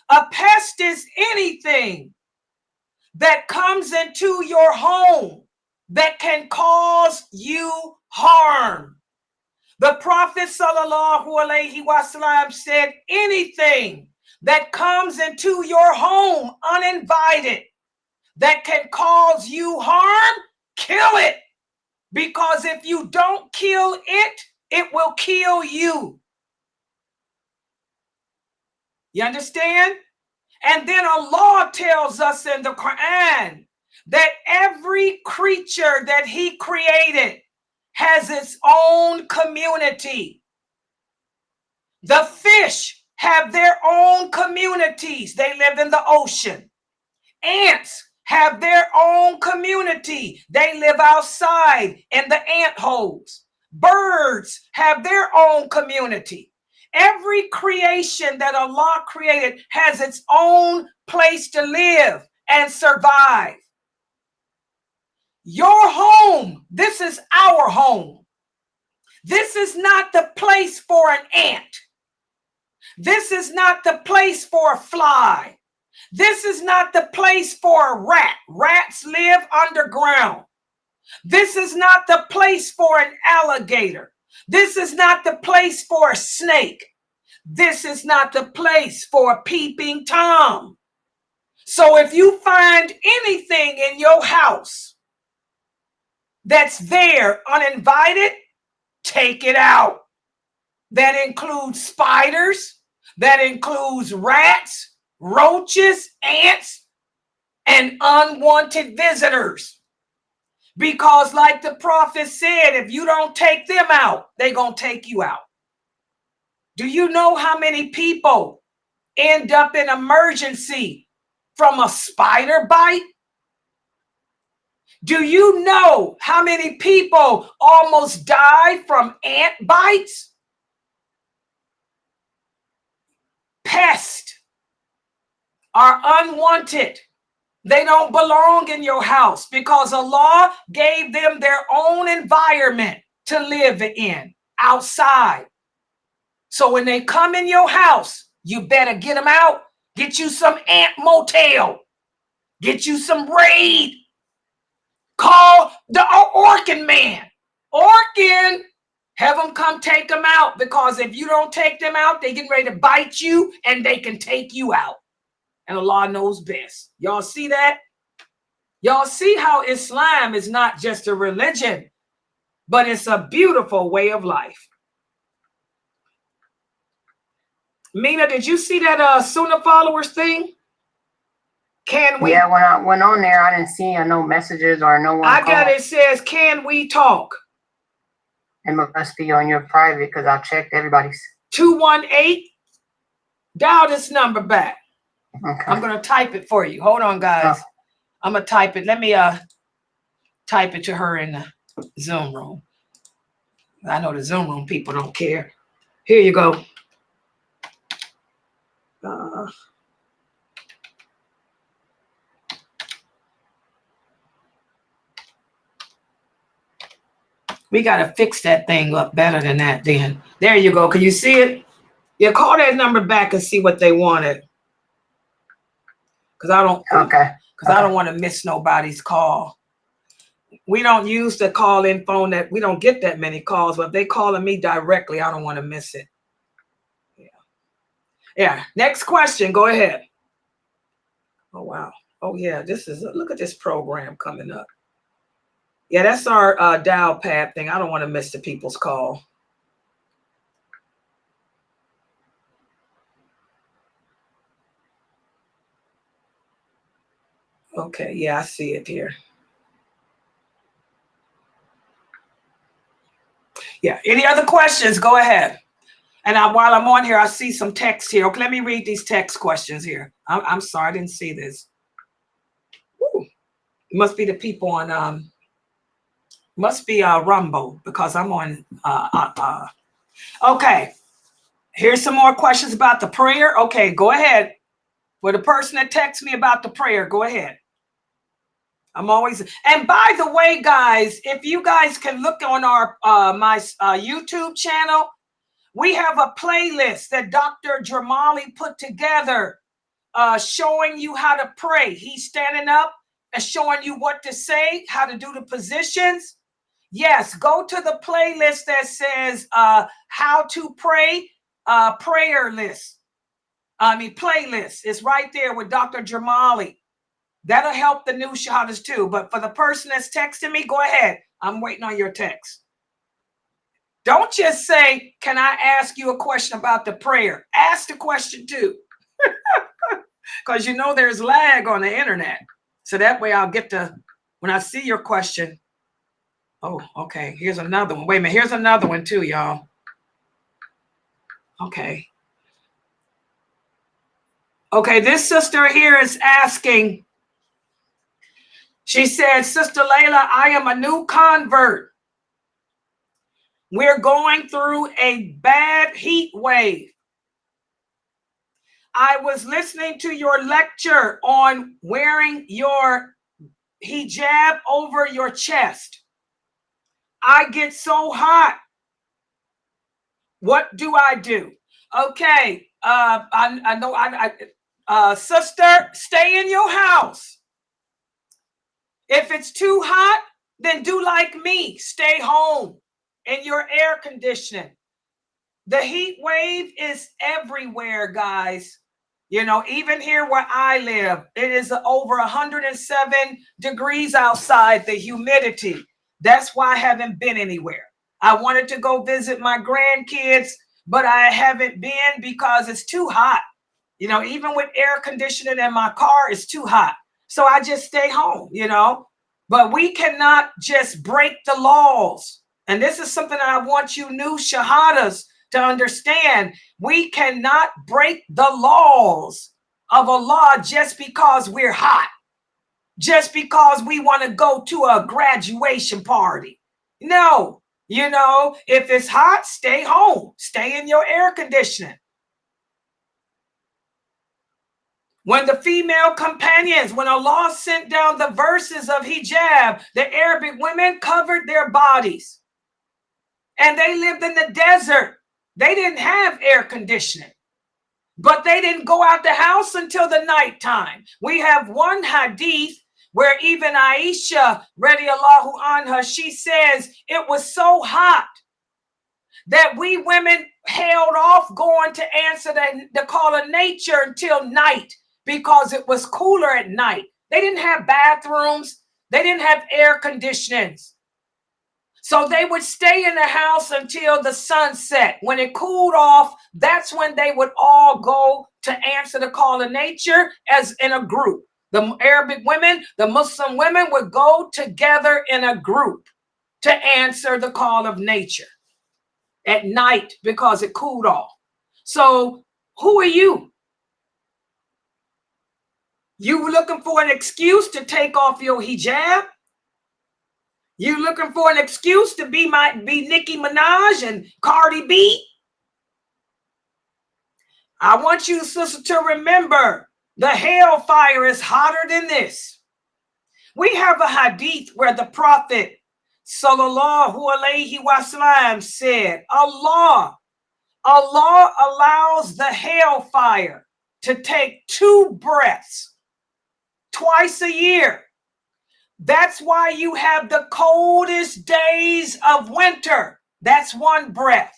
A pest is anything that comes into your home that can cause you harm. The Prophet ﷺ said, anything that comes into your home uninvited that can cause you harm, kill it. Because if you don't kill it, it will kill you. You understand? And then Allah tells us in the Quran that every creature that he created has its own community. The fish have their own communities. They live in the ocean. Ants have their own community. They live outside in the ant holes. Birds have their own community. Every creation that Allah created has its own place to live and survive. Your home, this is our home. This is not the place for an ant. This is not the place for a fly. This is not the place for a rat. Rats live underground. This is not the place for an alligator. This is not the place for a snake. This is not the place for a peeping Tom. So if you find anything in your house that's there uninvited, take it out. That includes spiders, that includes rats, roaches, ants, and unwanted visitors. Because like the prophet said, if you don't take them out, they're going to take you out. Do you know how many people end up in emergency from a spider bite? Do you know how many people almost die from ant bites? Pests are unwanted. They don't belong in your house because Allah gave them their own environment to live in outside. So when they come in your house, you better get them out. Get you some ant motel. Get you some raid. Call the Orkin man. Orkin, have them come take them out, because if you don't take them out, they get ready to bite you and they can take you out. And Allah knows best. Y'all see that? Y'all see how Islam is not just a religion, but it's a beautiful way of life. Mina, did you see that Sunnah followers thing? Can we? Yeah, when I went on there, I didn't see no messages or no one. I got it. Says, can we talk? It must be on your private because I checked everybody's. 218. Dial this number back. Okay. I'm going to type it for you. Hold on, guys. Oh. I'm going to type it. Let me type it to her in the Zoom room. I know the Zoom room people don't care. Here you go. We got to fix that thing up better than that then. There you go. Can you see it? Yeah, call that number back and see what they wanted. Because I don't. Okay. Because I don't want to miss nobody's call. We don't use the call-in phone. That we don't get that many calls, but if they calling me directly, I don't want to miss it. Yeah. Yeah. Next question. Go ahead. Oh wow. Oh yeah. This is look at this program coming up. Yeah, that's our dial pad thing. I don't want to miss the people's call. Okay, yeah, I see it here. Yeah, any other questions? Go ahead. And while I'm on here, I see some text here. Okay, let me read these text questions here. I'm sorry, I didn't see this. Ooh, it must be the people on, must be Rumble, because I'm on, okay. Here's some more questions about the prayer. Okay, go ahead. For the person that texts me about the prayer, go ahead. I'm always, and by the way, guys, if you guys can look on our my YouTube channel, we have a playlist that Dr. Jamali put together showing you how to pray. He's standing up and showing you what to say, how to do the positions. Yes, go to the playlist that says how to pray, prayer list. Playlist. It's right there with Dr. Jamali. That'll help the new shahadas too. But for the person that's texting me, go ahead. I'm waiting on your text. Don't just say, can I ask you a question about the prayer? Ask the question too. Because you know there's lag on the internet. So that way I'll get to, when I see your question. Oh, okay. Here's another one. Wait a minute. Here's another one too, y'all. Okay. Okay, this sister here is asking, she said, Sister Laila, I am a new convert. We're going through a bad heat wave. I was listening to your lecture on wearing your hijab over your chest. I get so hot. What do I do? Okay, I know, sister, stay in your house. If it's too hot, then do like me. Stay home in your air conditioning. The heat wave is everywhere, guys. You know, even here where I live, it is over 107 degrees outside, the humidity. That's why I haven't been anywhere. I wanted to go visit my grandkids, but I haven't been because it's too hot. You know, even with air conditioning in my car, it's too hot. So I just stay home, you know. But we cannot just break the laws. And this is something that I want you new shahadas to understand. We cannot break the laws of Allah just because we're hot, just because we want to go to a graduation party. No, you know, if it's hot, stay home, stay in your air conditioning. When the female companions, when Allah sent down the verses of hijab, the Arabic women covered their bodies. And they lived in the desert. They didn't have air conditioning. But they didn't go out the house until the nighttime. We have one hadith where even Aisha, radiallahu anha, she says it was so hot that we women held off going to answer the call of nature until night, because it was cooler at night. They didn't have bathrooms. They didn't have air conditionings. So they would stay in the house until the sun set. When it cooled off, that's when they would all go to answer the call of nature as in a group. The Arabic women, the Muslim women would go together in a group to answer the call of nature at night because it cooled off. So who are you? You looking for an excuse to take off your hijab? You looking for an excuse to be Nicki Minaj and Cardi B? I want you, sister, to remember the hellfire is hotter than this. We have a hadith where the Prophet sallallahu alaihi wasallam said, Allah allows the hellfire to take 2 breaths twice a year. That's why you have the coldest days of winter. That's 1 breath.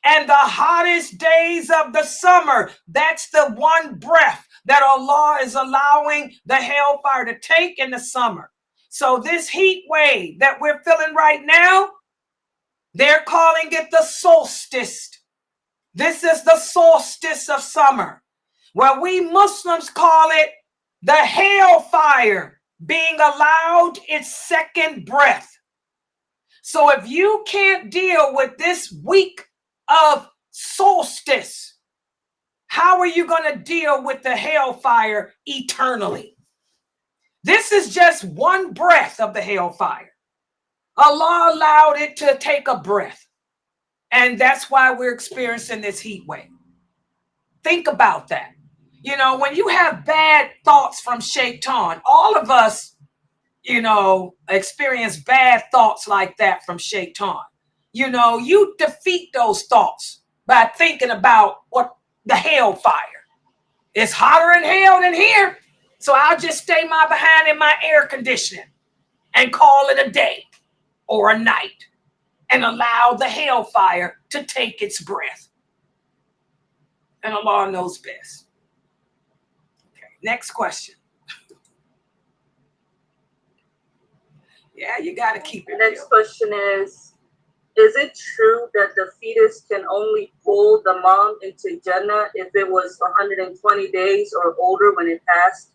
And the hottest days of the summer. That's the 1 breath that Allah is allowing the hellfire to take in the summer. So this heat wave that we're feeling right now, they're calling it the solstice. This is the solstice of summer. Well, we Muslims call it the hellfire being allowed its second breath. So if you can't deal with this week of solstice, how are you going to deal with the hellfire eternally? This is just one breath of the hellfire. Allah allowed it to take a breath. And that's why we're experiencing this heat wave. Think about that. You know, when you have bad thoughts from Shaitan, all of us, you know, experience bad thoughts like that from Shaitan. You know, you defeat those thoughts by thinking about what the hellfire. It's hotter in hell than here. So I'll just stay my behind in my air conditioning and call it a day or a night and allow the hellfire to take its breath. And Allah knows best. Okay, next question. Yeah, you got to keep it. Next question is it true that the fetus can only pull the mom into Jannah if it was 120 days or older when it passed?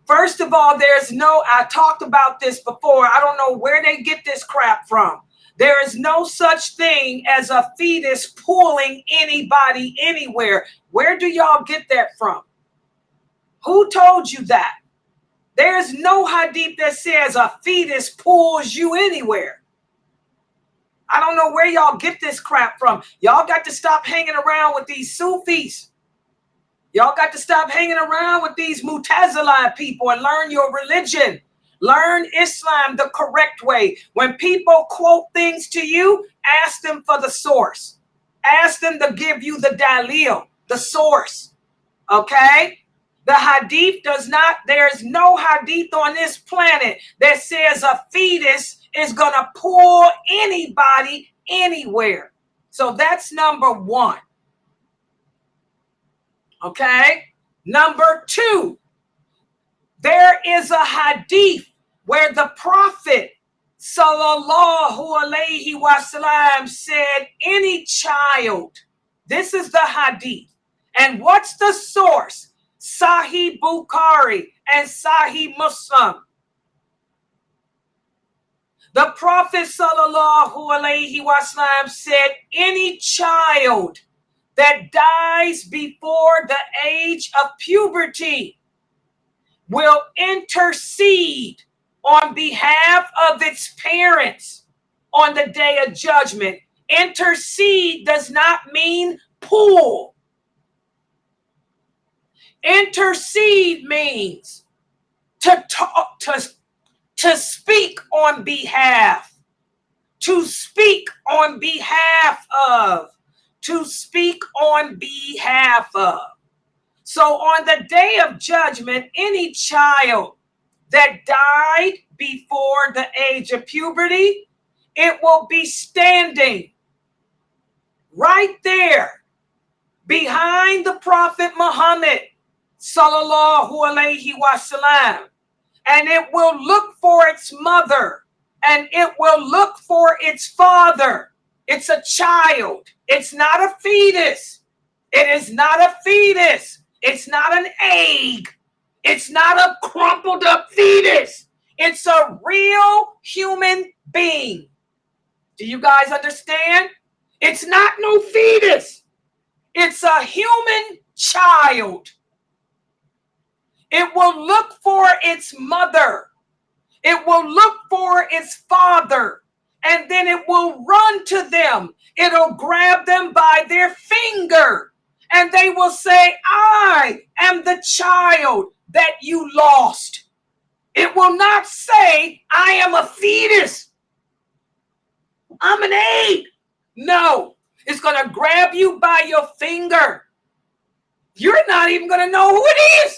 First of all, I talked about this before. I don't know where they get this crap from. There is no such thing as a fetus pulling anybody anywhere. Where do y'all get that from? Who told you that? There's no hadith that says a fetus pulls you anywhere. I don't know where y'all get this crap from. Y'all got to stop hanging around with these Sufis. Y'all got to stop hanging around with these Mutazila people and learn your religion. Learn Islam the correct way. When people quote things to you, ask them for the source. Ask them to give you the dalil, the source. Okay? The hadith there's no hadith on this planet that says a fetus is going to pull anybody anywhere. So that's number one. Okay? Number two, there is a hadith where the Prophet sallallahu alaihi wasallam said any child, this is the hadith. And what's the source? Sahih Bukhari and Sahih Muslim. The Prophet sallallahu alaihi wasallam said any child that dies before the age of puberty will intercede on behalf of its parents on the day of judgment. Intercede does not mean pull. Intercede means to talk, to speak on behalf, to speak on behalf of, to speak on behalf of. So on the day of judgment, any child that died before the age of puberty, it will be standing right there behind the Prophet Muhammad sallallahu alaihi wasallam, and it will look for its mother and it will look for its father. It's a child. It's not a fetus. It is not a fetus. It's not an egg. It's not a crumpled up fetus. It's a real human being. Do you guys understand? It's not no fetus. It's a human child. It will look for its mother. It will look for its father. And then it will run to them. It'll grab them by their finger. And they will say, I am the child that you lost. It will not say, I am a fetus. I'm an egg. No, it's going to grab you by your finger. You're not even going to know who it is.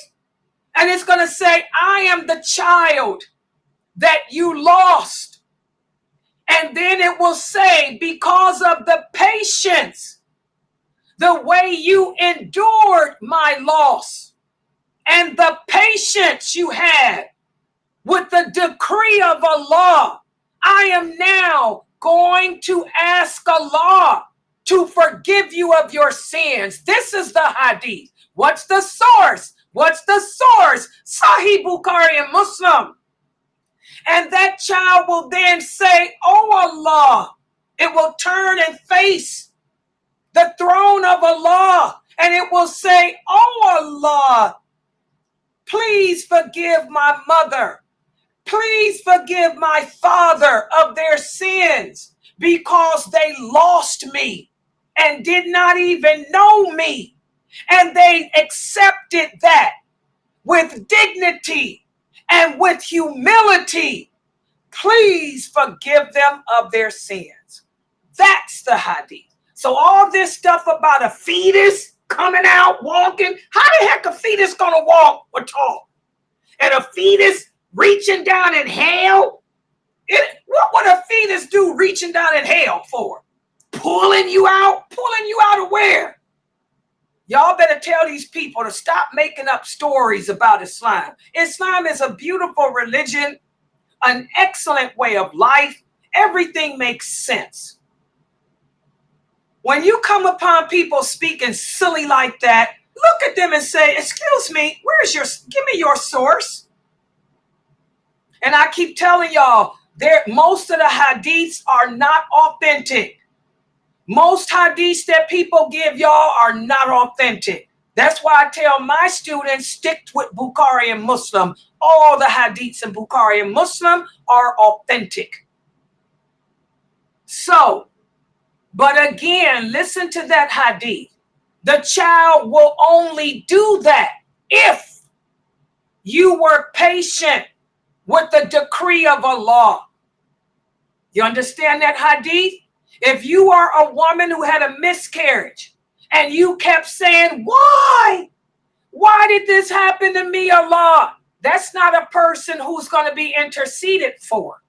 And it's going to say, I am the child that you lost. And then it will say, because of the patience, the way you endured my loss, and the patience you had with the decree of Allah, I am now going to ask Allah to forgive you of your sins. This is the hadith. What's the source? What's the source? Sahih Bukhari and Muslim. And that child will then say, oh Allah. It will turn and face the throne of Allah. And it will say, oh Allah, please forgive my mother. Please forgive my father of their sins because they lost me and did not even know me. And they accepted that with dignity and with humility. Please forgive them of their sins. That's the hadith. So all this stuff about a fetus coming out, walking, how the heck a fetus gonna walk or talk? And a fetus reaching down in hell? What would a fetus do reaching down in hell for? Pulling you out? Pulling you out of where? Y'all better tell these people to stop making up stories about Islam. Islam is a beautiful religion, an excellent way of life. Everything makes sense. When you come upon people speaking silly like that, look at them and say, excuse me, give me your source. And I keep telling y'all, most of the hadiths are not authentic. Most hadiths that people give y'all are not authentic. That's why I tell my students, stick with Bukhari and Muslim. All the hadiths in Bukhari and Muslim are authentic. So, but again, listen to that hadith. The child will only do that if you were patient with the decree of Allah. You understand that hadith? If you are a woman who had a miscarriage and you kept saying, why? Why did this happen to me, Allah? That's not a person who's going to be interceded for.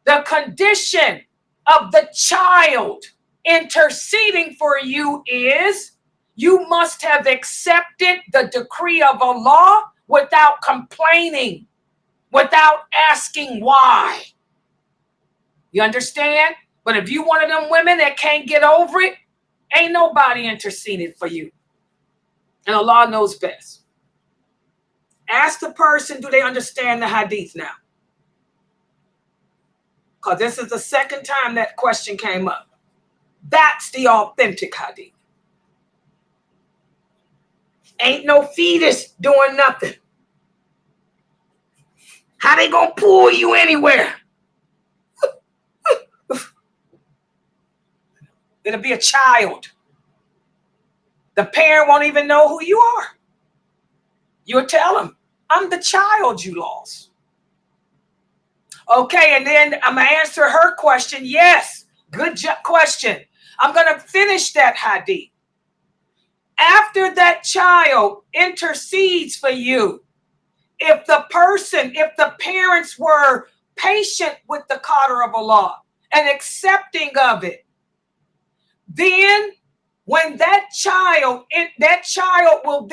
The condition of the child interceding for you is you must have accepted the decree of Allah without complaining, without asking why. You understand? But if you one of them women that can't get over it, ain't nobody interceded for you. And Allah knows best. Ask the person, do they understand the hadith now? Because this is the second time that question came up. That's the authentic hadith. Ain't no fetus doing nothing. How they gonna pull you anywhere? It'll be a child. The parent won't even know who you are. You'll tell them, I'm the child you lost. Okay, and then I'm going to answer her question. Yes, good question. I'm going to finish that hadith. After that child intercedes for you, if the parents were patient with the qadr of Allah and accepting of it, then when the child will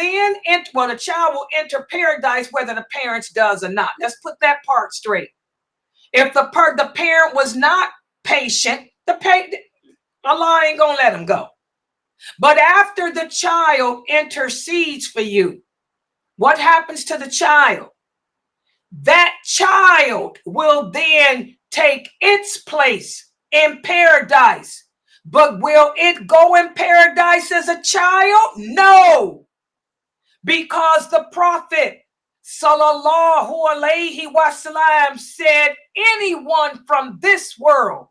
enter paradise whether the parents does or not. Let's put that part straight. If the parent was not patient, Allah ain't gonna let him go. But after the child intercedes for you, what happens to the child? That child will then take its place in paradise. But will it go in paradise as a child? No. Because the Prophet sallallahu alaihi wasallam said, anyone from this world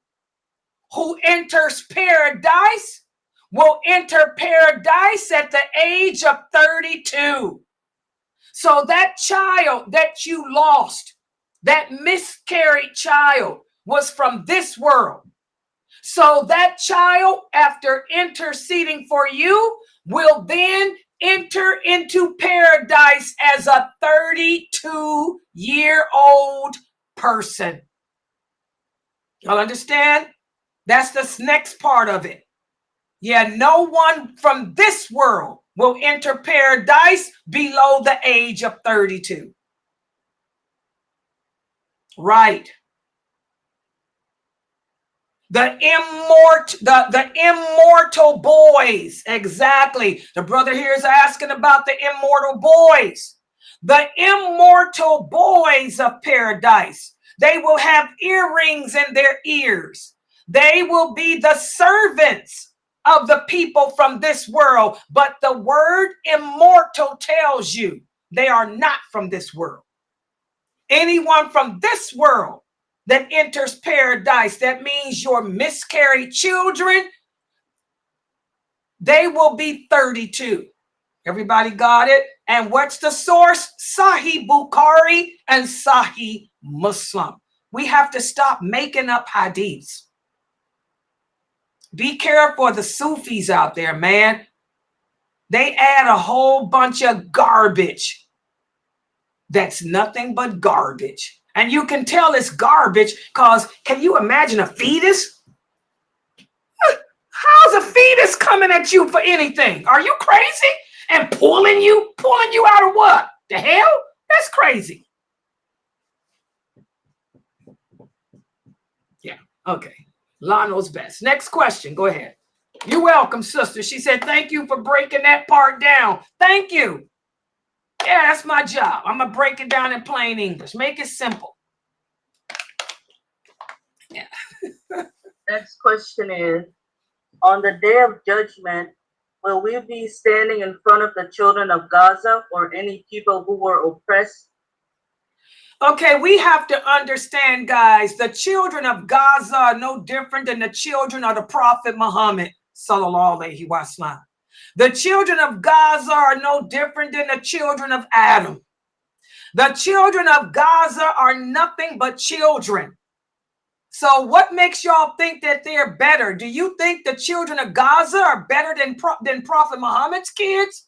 who enters paradise will enter paradise at the age of 32. So that child that you lost, that miscarried child, was from this world. So that child, after interceding for you, will then enter into paradise as a 32-year-old person. Y'all understand? That's the next part of it. Yeah, no one from this world will enter paradise below the age of 32. Right. The immortal boys. Exactly. The brother here is asking about the immortal boys. The immortal boys of paradise. They will have earrings in their ears. They will be the servants of the people from this world. But the word immortal tells you they are not from this world. Anyone from this world that enters paradise, that means your miscarried children, they will be 32. Everybody got it? And what's the source? Sahih Bukhari and Sahih Muslim. We have to stop making up hadiths. Be careful of the Sufis out there, man. They add a whole bunch of garbage. That's nothing but garbage. And you can tell it's garbage because can you imagine a fetus? How's a fetus coming at you for anything? Are you crazy? And pulling you out of what? The hell? That's crazy. Yeah, okay. La knows best. Next question. Go ahead. You're welcome, sister. She said, thank you for breaking that part down. Thank you. Yeah, that's my job. I'm going to break it down in plain English. Make it simple. Yeah. Next question is, on the day of judgment, will we be standing in front of the children of Gaza or any people who were oppressed? Okay, we have to understand, guys, the children of Gaza are no different than the children of the Prophet Muhammad, sallallahu alaihi wasallam. The children of Gaza are no different than the children of Adam. The children of Gaza are nothing but children. So what makes y'all think that they're better? Do you think the children of Gaza are better than Prophet Muhammad's kids?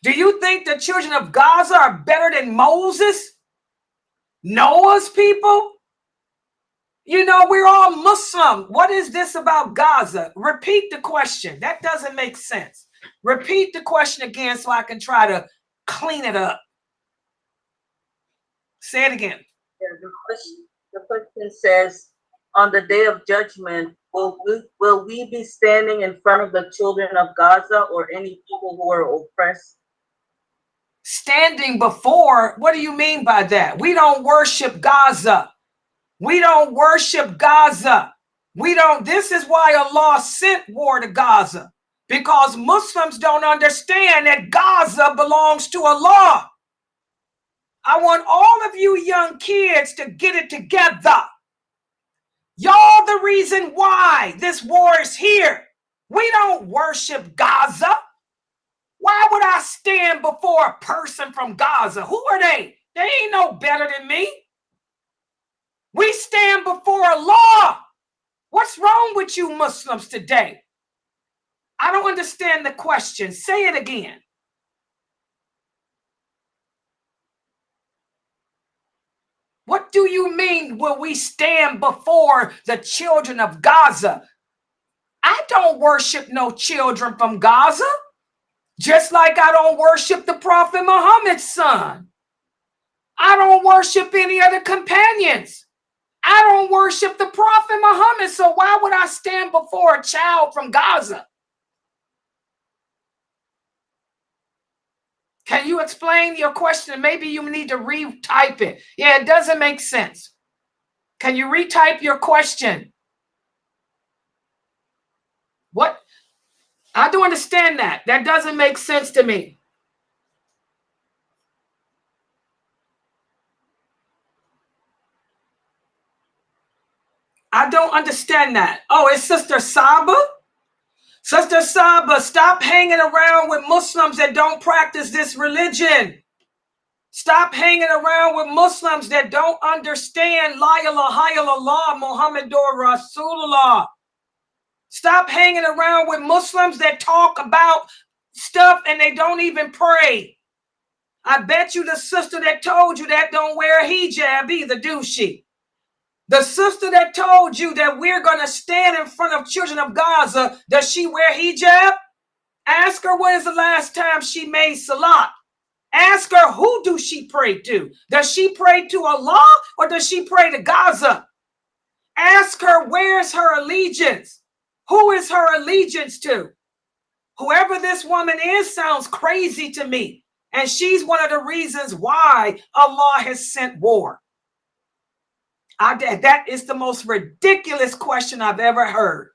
Do you think the children of Gaza are better than Moses? Noah's people? You know, we're all Muslim. What is this about Gaza? Repeat the question. That doesn't make sense. Repeat the question again so I can try to clean it up. Say it again. Yeah, the question says, on the day of judgment, will we be standing in front of the children of Gaza or any people who are oppressed? Standing before, what do you mean by that? We don't worship Gaza. We don't worship Gaza. This is why Allah sent war to Gaza, because Muslims don't understand that Gaza belongs to Allah. I want all of you young kids to get it together. Y'all the reason why this war is here. We don't worship Gaza. Why would I stand before a person from Gaza? Who are they? They ain't no better than me. We stand before Allah. What's wrong with you Muslims today? I don't understand the question. Say it again. What do you mean will we stand before the children of Gaza? I don't worship no children from Gaza, just like I don't worship the Prophet Muhammad's son. I don't worship any other companions. I don't worship the Prophet Muhammad, so why would I stand before a child from Gaza? Can you explain your question? Maybe you need to retype it. Yeah, it doesn't make sense. Can you retype your question? What? I don't understand that. That doesn't make sense to me. I don't understand that. Oh, it's Sister Saba? Sister Saba, stop hanging around with Muslims that don't practice this religion. Stop hanging around with Muslims that don't understand La ilaha illallah Muhammadur Rasulullah. Stop hanging around with Muslims that talk about stuff and they don't even pray. I bet you the sister that told you that don't wear a hijab either, do she? The sister that told you that we're going to stand in front of children of Gaza, does she wear hijab? Ask her when is the last time she made salat. Ask her, who does she pray to? Does she pray to Allah or does she pray to Gaza? Ask her, where's her allegiance? Who is her allegiance to? Whoever this woman is sounds crazy to me. And she's one of the reasons why Allah has sent war. That is the most ridiculous question I've ever heard.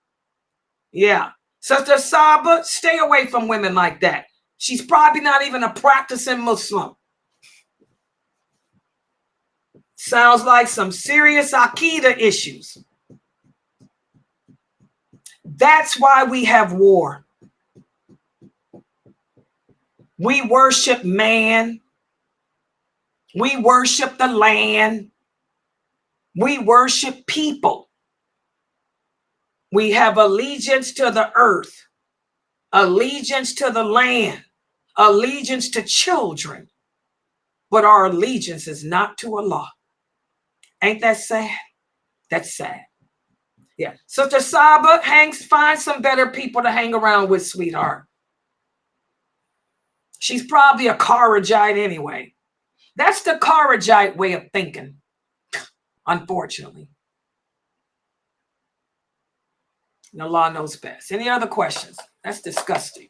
Yeah. Sister Saba, stay away from women like that. She's probably not even a practicing Muslim. Sounds like some serious Aqidah issues. That's why we have war. We worship man. We worship the land. We worship people. We have allegiance to the earth, allegiance to the land, allegiance to children, but our allegiance is not to Allah. Ain't that sad? That's sad. Yeah. Sister Saba, find some better people to hang around with, sweetheart. She's probably a Kharijite anyway. That's the Kharijite way of thinking, unfortunately. And Allah knows best. Any other questions? That's disgusting.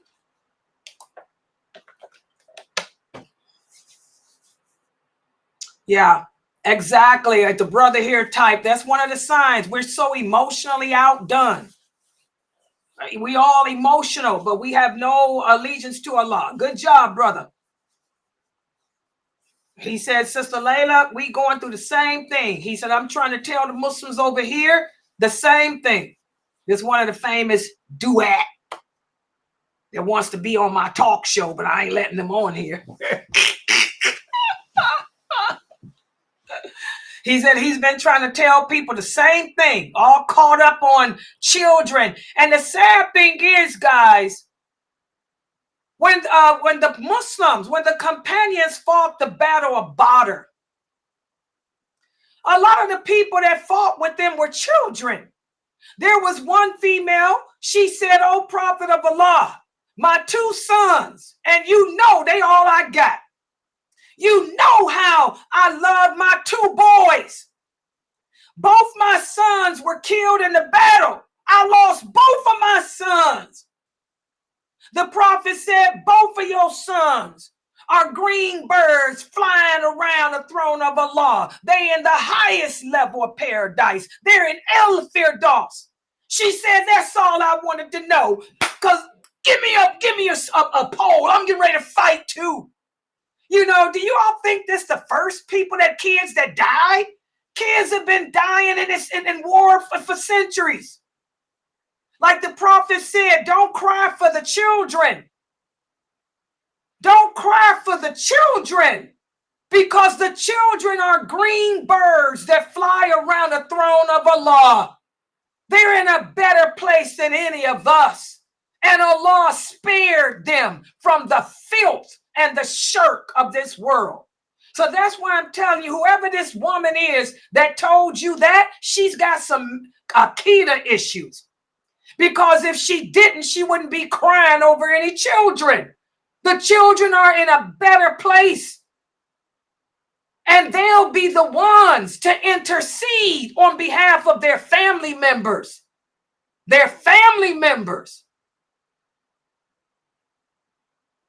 Yeah, exactly. Like the brother here typed, that's one of the signs. We're so emotionally outdone. We all emotional, but we have no allegiance to Allah. Good job, brother. He said, Sister Laila, we going through the same thing. He said, I'm trying to tell the Muslims over here the same thing. This is one of the famous duet that wants to be on my talk show, but I ain't letting them on here. He said he's been trying to tell people the same thing, all caught up on children. And the sad thing is, guys, when the Muslims, when the companions fought the battle of Badr, a lot of the people that fought with them were children. There was one female, she said, "Oh, Prophet of Allah, my 2 sons, and you know they all I got. You know how I love my 2 boys. Both my sons were killed in the battle. I lost both of my sons." The prophet said, both of your sons are green birds flying around the throne of Allah. They in the highest level of paradise. They're in El Firdaus. She said, that's all I wanted to know. Because give me a poll. I'm getting ready to fight too. You know, do you all think this the first kids that died? Kids have been dying in war for centuries. Like the prophet said, don't cry for the children. Don't cry for the children, because the children are green birds that fly around the throne of Allah. They're in a better place than any of us. And Allah spared them from the filth and the shirk of this world. So that's why I'm telling you, whoever this woman is that told you that, she's got some Aqidah issues. Because if she didn't, she wouldn't be crying over any children. The children are in a better place. And they'll be the ones to intercede on behalf of their family members. Their family members.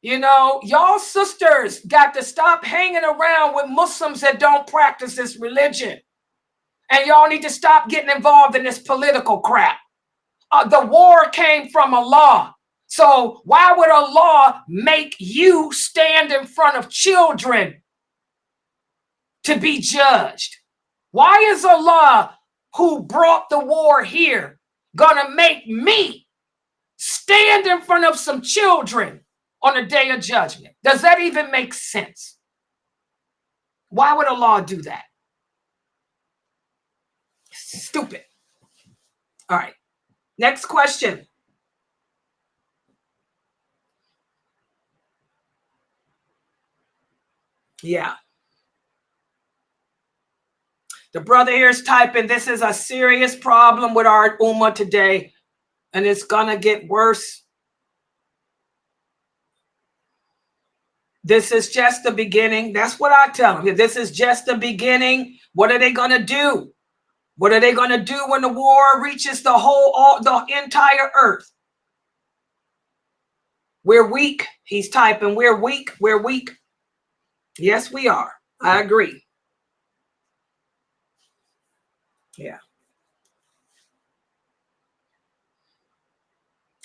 You know, y'all sisters got to stop hanging around with Muslims that don't practice this religion. And y'all need to stop getting involved in this political crap. The war came from Allah. So why would Allah make you stand in front of children to be judged? Why is Allah, who brought the war here, gonna make me stand in front of some children on the day of judgment? Does that even make sense? Why would Allah do that? Stupid. All right. Next question. Yeah. The brother here is typing, this is a serious problem with our ummah today, and it's gonna get worse. This is just the beginning. That's what I tell them. This is just the beginning. What are they going to do? What are they going to do when the war reaches the entire earth? We're weak. He's typing, we're weak. We're weak. Yes, we are. I agree. Yeah.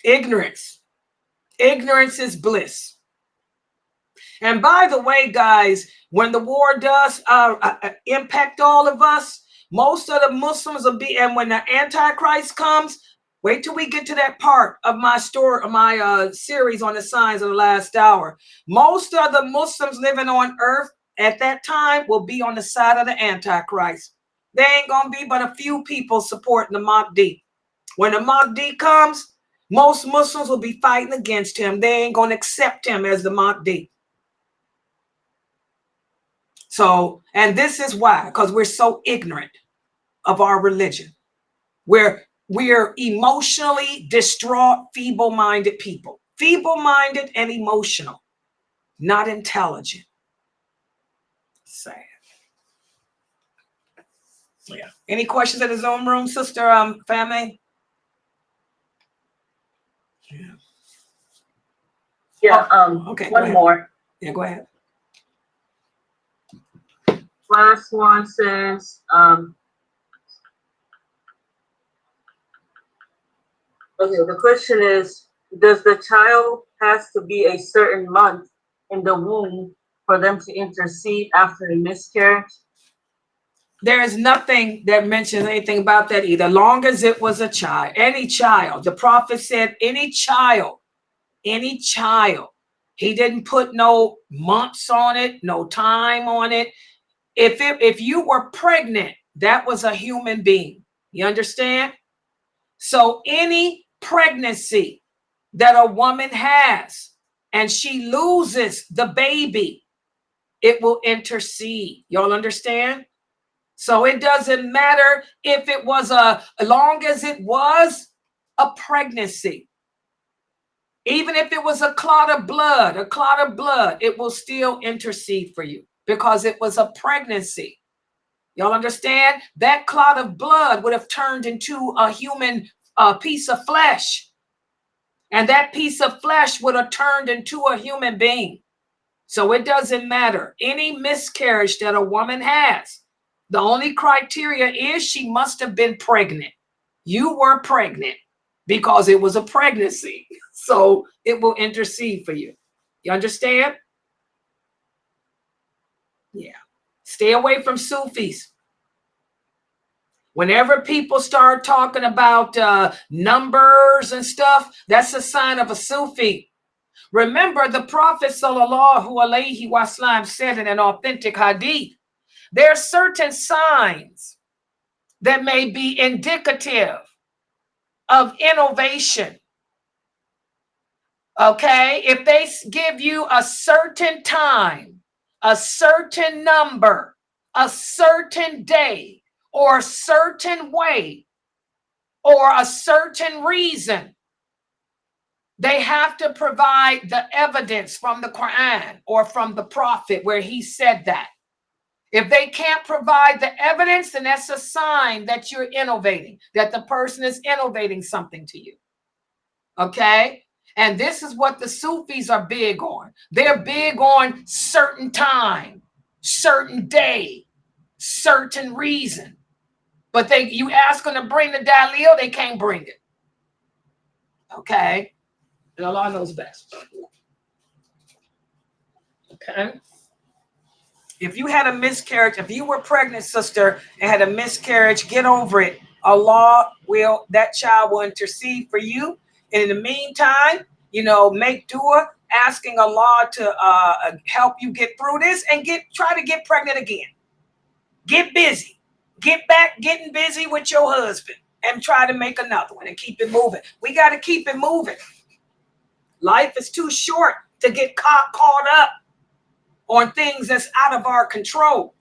Ignorance. Ignorance is bliss. And by the way, guys, when the war does impact all of us, most of the Muslims will be, and when the Antichrist comes, wait till we get to that part of my story, my series on the signs of the last hour. Most of the Muslims living on earth at that time will be on the side of the Antichrist. There ain't gonna be but a few people supporting the Mahdi. When the Mahdi comes, most Muslims will be fighting against him. They ain't gonna accept him as the Mahdi. So, and this is why, because we're so ignorant of our religion. We're emotionally distraught, feeble-minded people. Feeble-minded and emotional, not intelligent. Sad. Yeah. Any questions in the Zoom room, sister, family? Yeah. Okay. One more. Yeah, go ahead. Last one says, okay, the question is, does the child has to be a certain month in the womb for them to intercede after the miscarriage? There is nothing that mentions anything about that either. Long as it was a child, any child. The prophet said any child. He didn't put no months on it, no time on it. If you were pregnant, that was a human being. You understand? So any pregnancy that a woman has and she loses the baby, it will intercede. Y'all understand? So it doesn't matter if it was as long as it was a pregnancy. Even if it was a clot of blood, it will still intercede for you because it was a pregnancy. Y'all understand? That clot of blood would have turned into a human piece of flesh. And that piece of flesh would have turned into a human being. So it doesn't matter. Any miscarriage that a woman has, the only criteria is she must have been pregnant. You were pregnant because it was a pregnancy. So it will intercede for you. You understand? Yeah. Stay away from Sufis. Whenever people start talking about numbers and stuff, that's a sign of a Sufi. Remember, the Prophet ﷺ said in an authentic hadith, there are certain signs that may be indicative of innovation. Okay, if they give you a certain time, a certain number, a certain day, or a certain way, or a certain reason, they have to provide the evidence from the Quran or from the Prophet where he said that. If they can't provide the evidence, then that's a sign that you're innovating, that the person is innovating something to you. Okay? And this is what the Sufis are big on. They're big on certain time, certain day, certain reason. But you ask them to bring the dalil, they can't bring it. Okay? And Allah knows best. Okay? If you had a miscarriage, if you were pregnant, sister, and had a miscarriage, get over it. Allah will, that child will intercede for you. And in the meantime, make dua, asking Allah to help you get through this and try to get pregnant again. Get busy. Get back getting busy with your husband and try to make another one and keep it moving. We got to keep it moving. Life is too short to get caught up on things that's out of our control.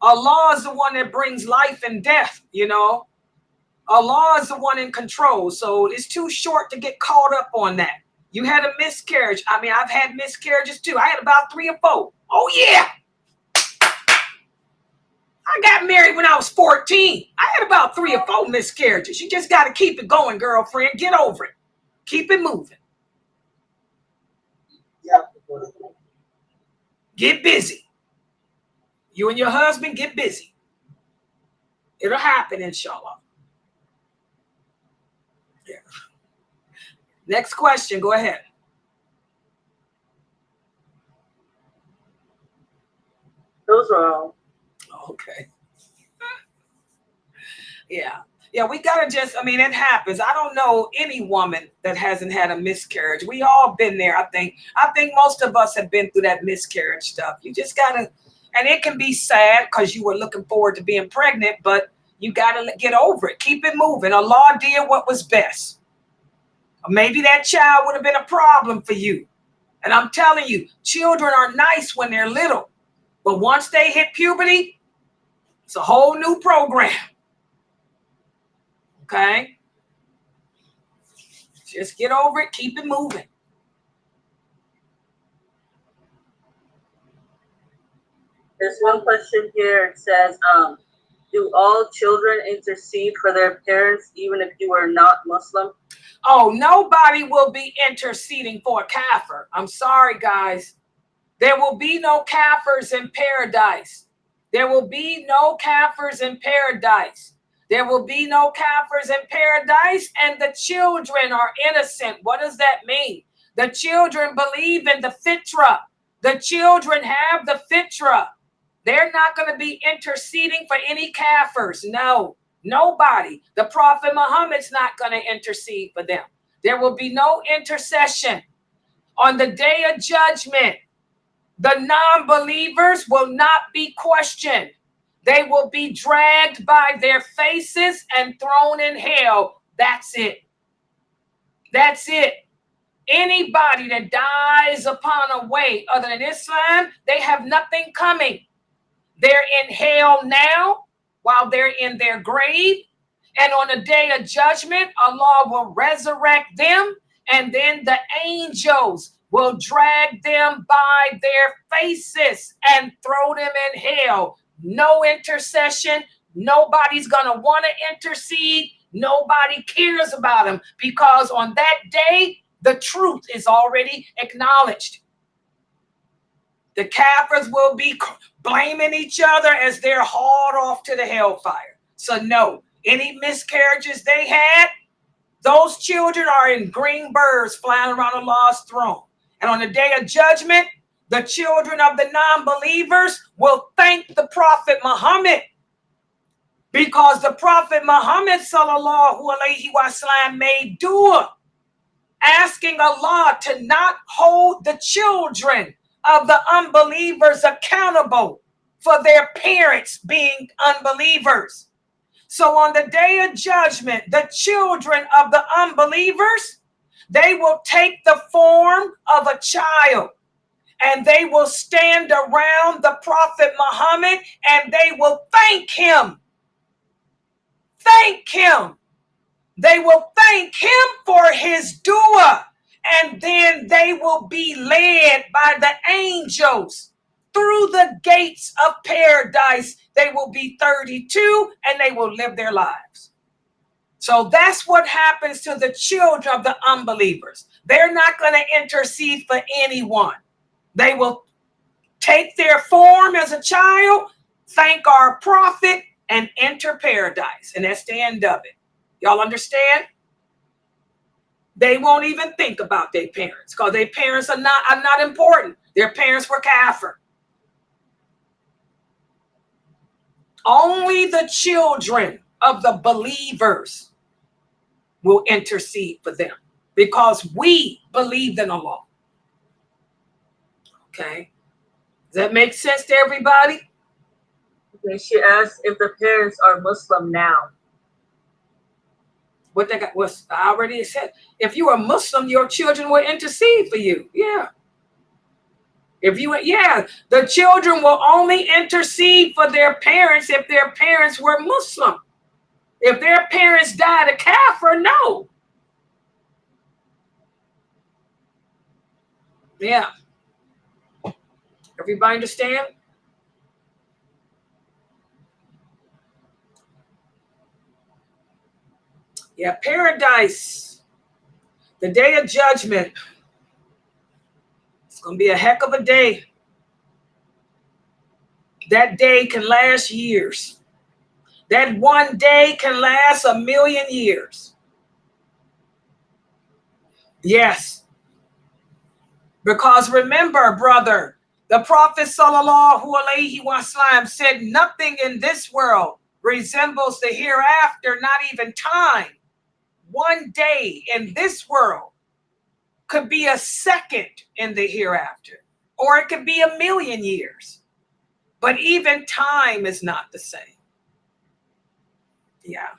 Allah is the one that brings life and death, Allah is the one in control. So it's too short to get caught up on that. You had a miscarriage. I mean, I've had miscarriages too. I had about 3 or 4. Oh yeah. I got married when I was 14. I had about 3 or 4 miscarriages. You just got to keep it going, girlfriend. Get over it. Keep it moving. Get busy. You and your husband get busy. It'll happen, inshallah. Yeah. Next question. Go ahead. Those are all. Okay. Yeah. Yeah, we gotta just, I mean, it happens. I don't know any woman that hasn't had a miscarriage. We all been there, I think. I think most of us have been through that miscarriage stuff. You just gotta, and it can be sad because you were looking forward to being pregnant, but you gotta get over it. Keep it moving. Allah did what was best. Maybe that child would have been a problem for you. And I'm telling you, children are nice when they're little, but once they hit puberty, it's a whole new program. Okay? Just get over it. Keep it moving. There's one question here. It says, do all children intercede for their parents even if you are not Muslim? Oh, nobody will be interceding for a kafir. I'm sorry, guys. There will be no kafirs in paradise. There will be no kafirs in paradise. There will be no kafirs in paradise, and the children are innocent. What does that mean? The children believe in the fitra. The children have the fitra. They're not going to be interceding for any kafirs. No, nobody. The Prophet Muhammad's not going to intercede for them. There will be no intercession. On the day of judgment, the non-believers will not be questioned. They will be dragged by their faces and thrown in hell. That's it. That's it. Anybody that dies upon a way other than Islam, they have nothing coming. They're in hell now while they're in their grave. And on the day of judgment, Allah will resurrect them. And then the angels will drag them by their faces and throw them in hell. No intercession. Nobody's going to want to intercede. Nobody cares about them because on that day, the truth is already acknowledged. The kafirs will be blaming each other as they're hauled off to the hellfire. So no, any miscarriages they had, those children are in green birds flying around Allah's throne. And on the day of judgment, the children of the non-believers will thank the Prophet Muhammad because the Prophet Muhammad sallallahu alaihi wasallam made dua, asking Allah to not hold the children of the unbelievers accountable for their parents being unbelievers. So on the day of judgment, the children of the unbelievers, they will take the form of a child and they will stand around the Prophet Muhammad and they will thank him. Thank him. They will thank him for his dua. And then they will be led by the angels through the gates of paradise. They will be 32 and they will live their lives. So that's what happens to the children of the unbelievers. They're not going to intercede for anyone. They will take their form as a child, thank our prophet, and enter paradise. And that's the end of it. Y'all understand? They won't even think about their parents because their parents are not important. Their parents were kafir. Only the children of the believers will intercede for them because we believed in Allah. Okay. Does that make sense to everybody? Okay, she asked if the parents are Muslim now. What they got was I already said. If you are Muslim, your children will intercede for you. Yeah. The children will only intercede for their parents if their parents were Muslim. If their parents died a kafir, no. Yeah. Everybody understand? Yeah, paradise, the day of judgment. It's going to be a heck of a day. That day can last years. That one day can last 1,000,000 years. Yes. Because remember, brother, the Prophet ﷺ said nothing in this world resembles the hereafter, not even time. One day in this world could be a second in the hereafter, or it could be 1,000,000 years. But even time is not the same. Yeah.